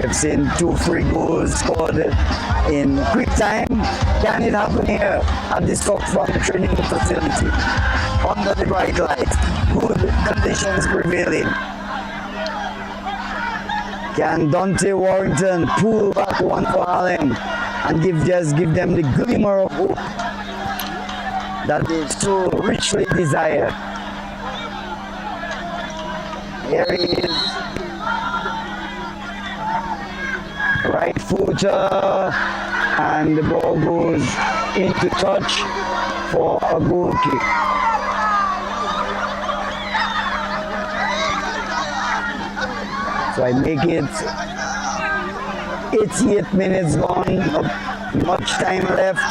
S1: We've seen 2 free goals scored in quick time. Can it happen here at this Stock Farm training facility? Under the bright light, good conditions prevailing. Can Dante Warrington pull back one for Harlem and just give them the glimmer of hope that they so richly desire? Here he is. Right footer, and the ball goes into touch for a goal kick. So I make it 88 minutes gone, not much time left.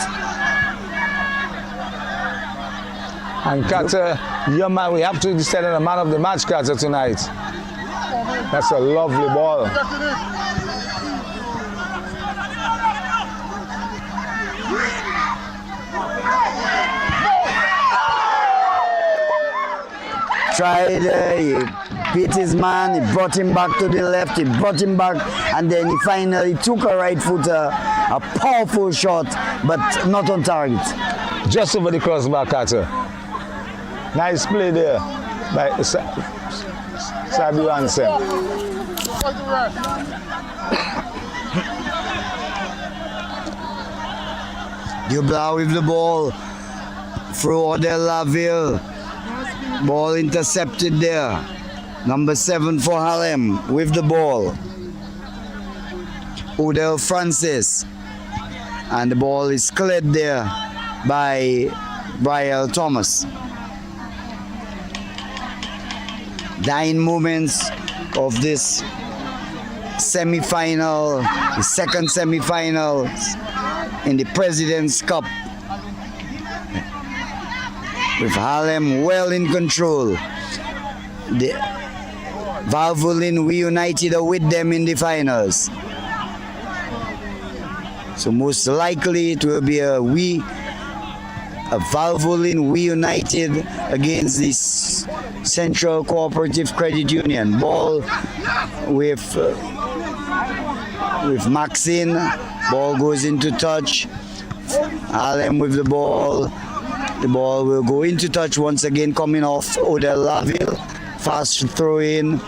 S2: And Carter, your man, we have to decide on the man of the match, Carter, tonight. That's a lovely ball.
S1: Tried, he beat his man, he brought him back to the left, he brought him back, and then he finally took a right footer, a powerful shot, but not on target.
S2: Just over the crossbar, Carter. Nice play there by Sabi Hansen.
S1: Dublanc with the ball through Odell Laville. Ball intercepted there. Number 7 for Harlem with the ball. Odell Francis. And the ball is cleared there by Brian Thomas. Dying moments of this semi-final, the second semi-final in the President's Cup, with Harlem well in control. The Valvoline We United are with them in the finals. So most likely it will be a Valvoline We United against this Central Cooperative Credit Union. Ball with Maxine. Ball goes into touch. Harlem with the ball. The ball will go into touch once again, coming off Odell Laville. Fast throw in.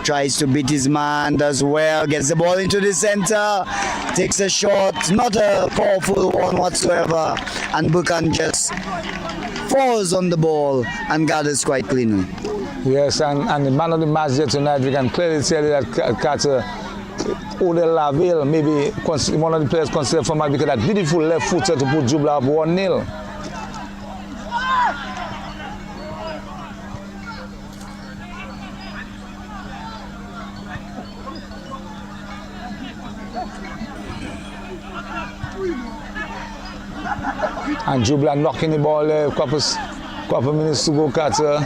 S1: Tries to beat his man, does well, gets the ball into the center, takes a shot, not a powerful one whatsoever, and Buchan just falls on the ball and gathers quite cleanly.
S2: Yes, and the man of the match here tonight, we can clearly tell you that Carter, Odell Laville, maybe one of the players considered for match because that beautiful left footer to put Dublanc up 1-0. And Dublanc knocking the ball there, couple minutes to go, Carter.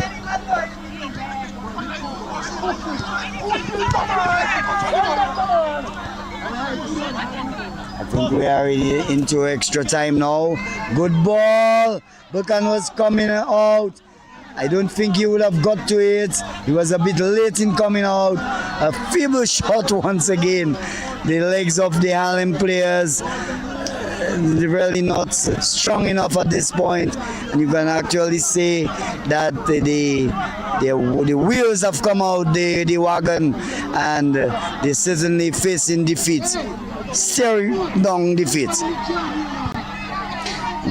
S1: I think we are into extra time now. Good ball. Buchan was coming out. I don't think he would have got to it. He was a bit late in coming out. A feeble shot once again. The legs of the Harlem players really not strong enough at this point, and you can actually say that the wheels have come out the wagon, and they certainly facing defeat, staring down defeat.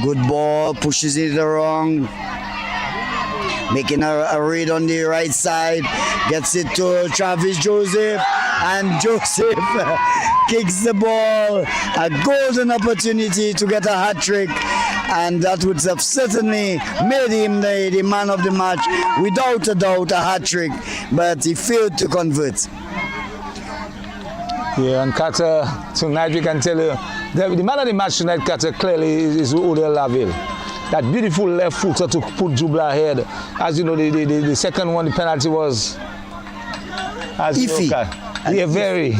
S1: Good ball, pushes it around, making a read on the right side, gets it to Travis Joseph, and Joseph kicks the ball. A golden opportunity to get a hat trick, and that would have certainly made him the man of the match, without a doubt, a hat trick, but he failed to convert.
S2: Yeah, and Carter, tonight we can tell you, the man of the match tonight, Carter, clearly is Odell Laville. That beautiful left footer to put Dublanc ahead. As you know, the second one, the penalty was
S1: iffy.
S2: Very.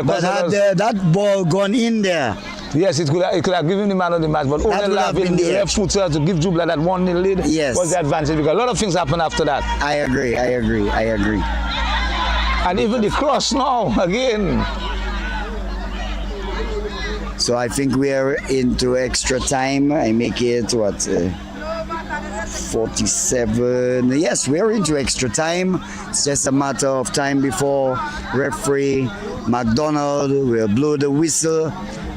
S1: But had that ball gone in there,
S2: yes, it could have given the man of the match. But Odell Laville, the left footer to give Dublanc that 1-0 lead, was the advantage, because a lot of things happened after that.
S1: I agree.
S2: And even the cross now, again.
S1: So I think we are into extra time. I make it, 47. Yes, we're into extra time. It's just a matter of time before referee McDonald will blow the whistle,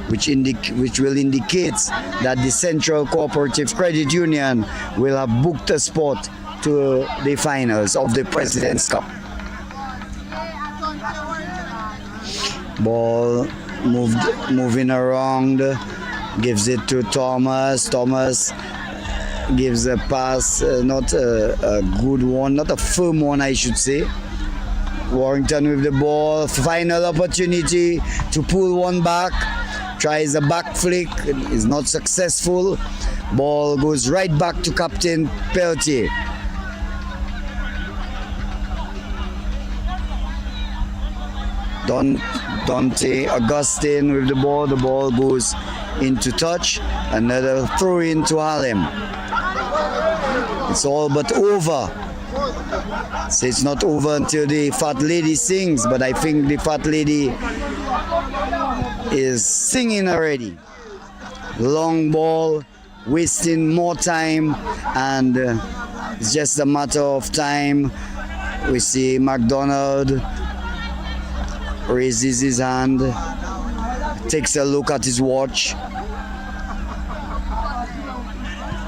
S1: which will indicate that the Central Cooperative Credit Union will have booked a spot to the finals of the President's Cup. Ball moving around, gives it to Thomas. Thomas gives a pass, not a good one, not a firm one, I should say. Warrington with the ball, final opportunity to pull one back, tries a back flick, is not successful. Ball goes right back to Captain Peltier. Dante Augustine with the ball goes into touch, another throw in to Harlem. It's all but over. So it's not over until the fat lady sings, but I think the fat lady is singing already. Long ball, wasting more time, and it's just a matter of time. We see McDonald raises his hand, takes a look at his watch.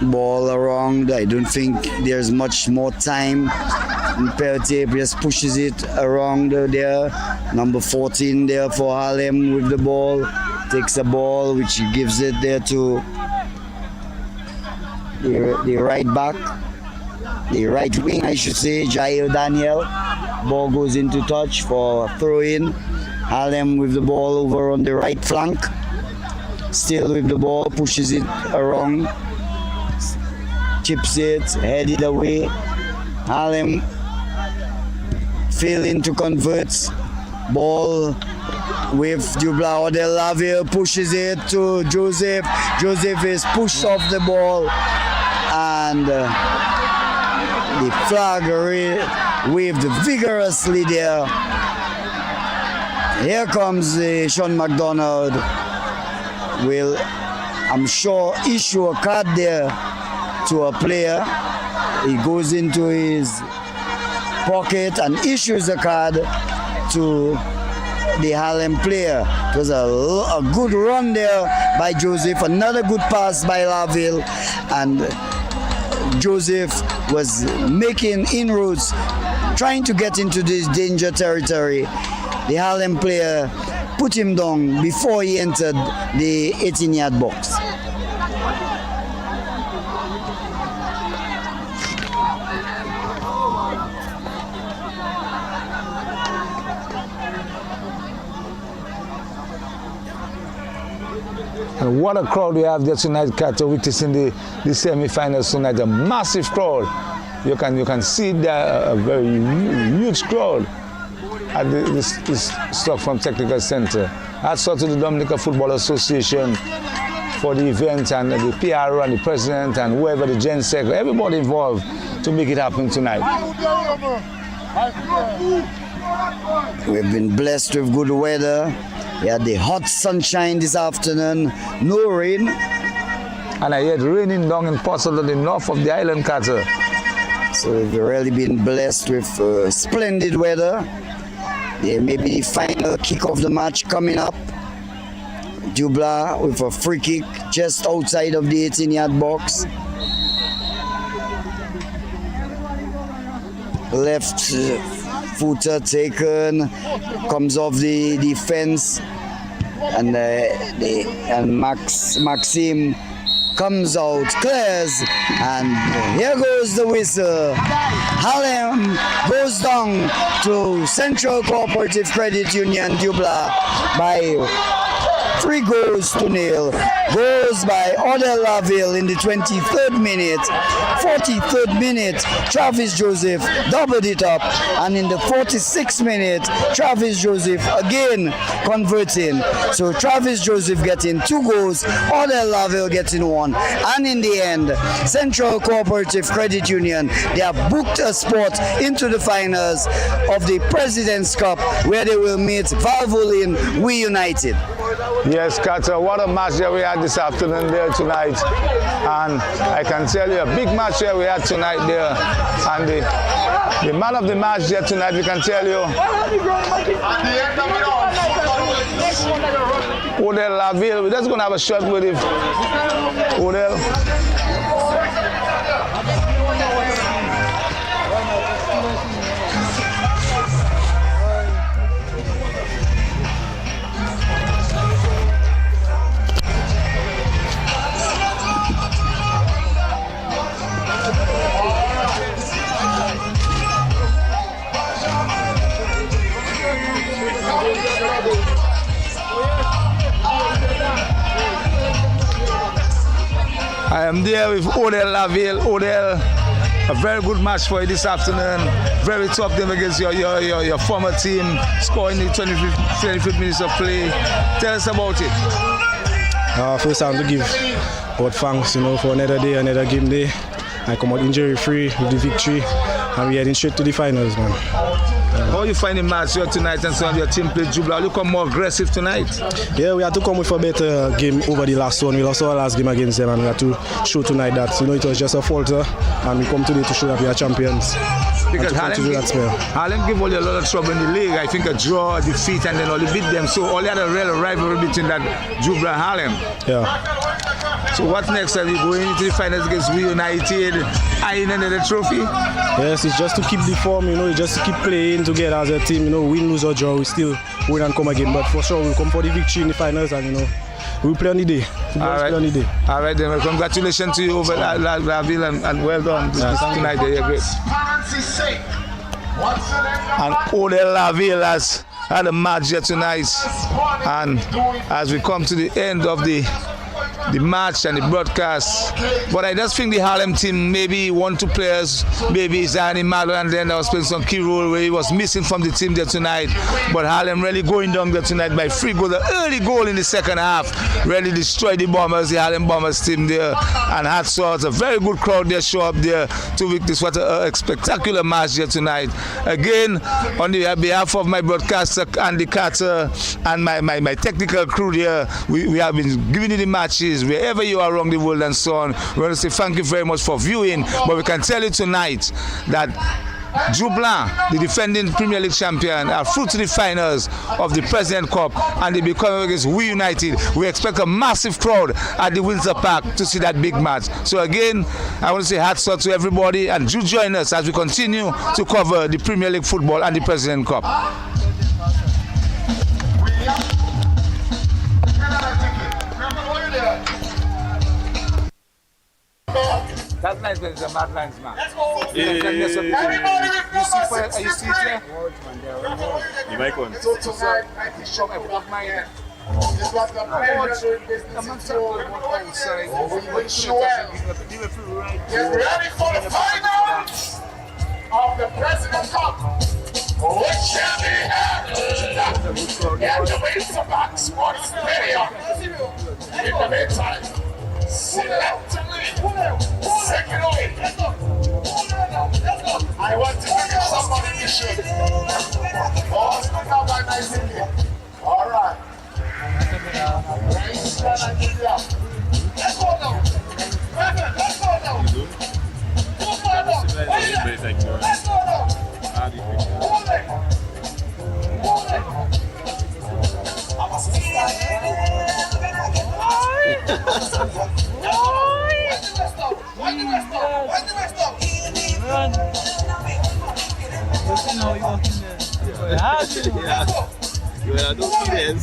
S1: Ball around, I don't think there's much more time. And Peltier just pushes it around there. Number 14 there for Harlem with the ball. Takes a ball, which he gives it there to the right back. The right wing, I should say, Jair Daniel. Ball goes into touch for a throw-in. Harlem with the ball over on the right flank. Still with the ball, pushes it around. Chips it, headed away. Harlem failing to convert. Ball with Dublanc. Odell Laville pushes it to Joseph. Joseph is pushed off the ball, and the flag waved vigorously there. Here comes Sean McDonald. Will, I'm sure, issue a card there to a player. He goes into his pocket and issues a card to the Harlem player. It was a good run there by Joseph, another good pass by Laville, and Joseph was making inroads, trying to get into this danger territory. The Harlem player put him down before he entered the 18-yard box.
S2: And what a crowd we have there tonight, Carter, witnessing the semi-finals tonight. A massive crowd. You can see there a very huge crowd. at the Stockholm Technical Center. Hats off to the Dominica Football Association for the event, and the PRO and the president and whoever, the Gen Sec, everybody involved to make it happen tonight.
S1: We've been blessed with good weather. We had the hot sunshine this afternoon, no rain.
S2: And I heard raining down in parts of the north of the island, Carter.
S1: So we've really been blessed with splendid weather. There may be the final kick of the match coming up. Dublanc with a free kick just outside of the 18-yard box. Left footer taken, comes off the defense, and Maxime comes out, clears, and here goes the whistle. Harlem goes down to Central Cooperative Credit Union Dublanc by 3-0. Goes by Odell Laville in the 23rd minute. 43rd minute, Travis Joseph doubled it up, and in the 46th minute, Travis Joseph again converting. So Travis Joseph getting 2 goals, Odell Laville getting 1, and in the end, Central Cooperative Credit Union, they have booked a spot into the finals of the President's Cup, where they will meet Valvoline We United.
S2: Yes, Carter, what a match that we had this afternoon there tonight. And I can tell you, a big match here we had tonight there. And the man of the match there tonight, we can tell you, Odell Laville. We're just going to have a shot with him. Odell. I am there with Odell Laville. Odell, a very good match for you this afternoon. Very tough game against your former team, scoring the 25th minutes of play. Tell us about it.
S6: First, I want to give God thanks, for another day, another game day. I come out injury-free with the victory, and we're heading straight to the finals, man.
S2: How you find the match here tonight and so on? Your team played Dublanc. You come more aggressive tonight?
S6: Yeah, we had to come with a better game over the last one. We lost our last game against them, and we had to show tonight that it was just a falter, and we come today to show that we are champions.
S2: Because Harlem gave all a lot of trouble in the league. I think a draw, a defeat, and then only beat them. So all had a real rivalry between that Dublanc and Harlem.
S6: Yeah.
S2: So what next? Are you going into the finals against We United, eyeing another trophy?
S6: Yes, it's just to keep the form, just to keep playing together as a team. Win, lose or draw, we still win and come again. But for sure, we'll come for the victory in the finals, and we'll play on the day.
S2: All right, then. Well, congratulations to you over Laville, and well done tonight. You're great. And Odell Laville has had a match here tonight, and as we come to the end of the match and the broadcast, but I just think the Harlem team, maybe 1-2 players, maybe Zani Malo, and then I was playing some key role where he was missing from the team there tonight. But Harlem really going down there tonight by 3 goals. The early goal in the second half really destroyed the Bombers, the Harlem Bombers team there. And hats off, a very good crowd there show up there to witness what a spectacular match there tonight. Again, on the behalf of my broadcaster Andy Carter and my technical crew there, we have been giving you the matches wherever you are around the world and so on. We want to say thank you very much for viewing, but we can tell you tonight that Dublanc, the defending Premier League champion, are through to the finals of the President Cup, and they be coming against We United. We expect a massive crowd at the Windsor Park to see that big match. So again, I want to say hats off to everybody, and do join us as we continue to cover the Premier League football and the President Cup. That nice man is a mad lines, man.
S3: Everybody
S2: You see it here?
S3: You make one.
S2: So tonight, I can show my block mine. Get
S3: ready for the finals of the President Cup. What shall be happened? Get the wings of back, sports video. In the meantime, selectively, second away. I want to give you somebody you should. Oh, look now by nice in here. All right. Nice one, I give you up. Let's go now. Let's go now. Let's go now. Let's go now. Hold it. Hold it. I'm a sister. When the rest up?
S4: Run. Let's see how you walk in there. Yeah.
S7: You are no kidding.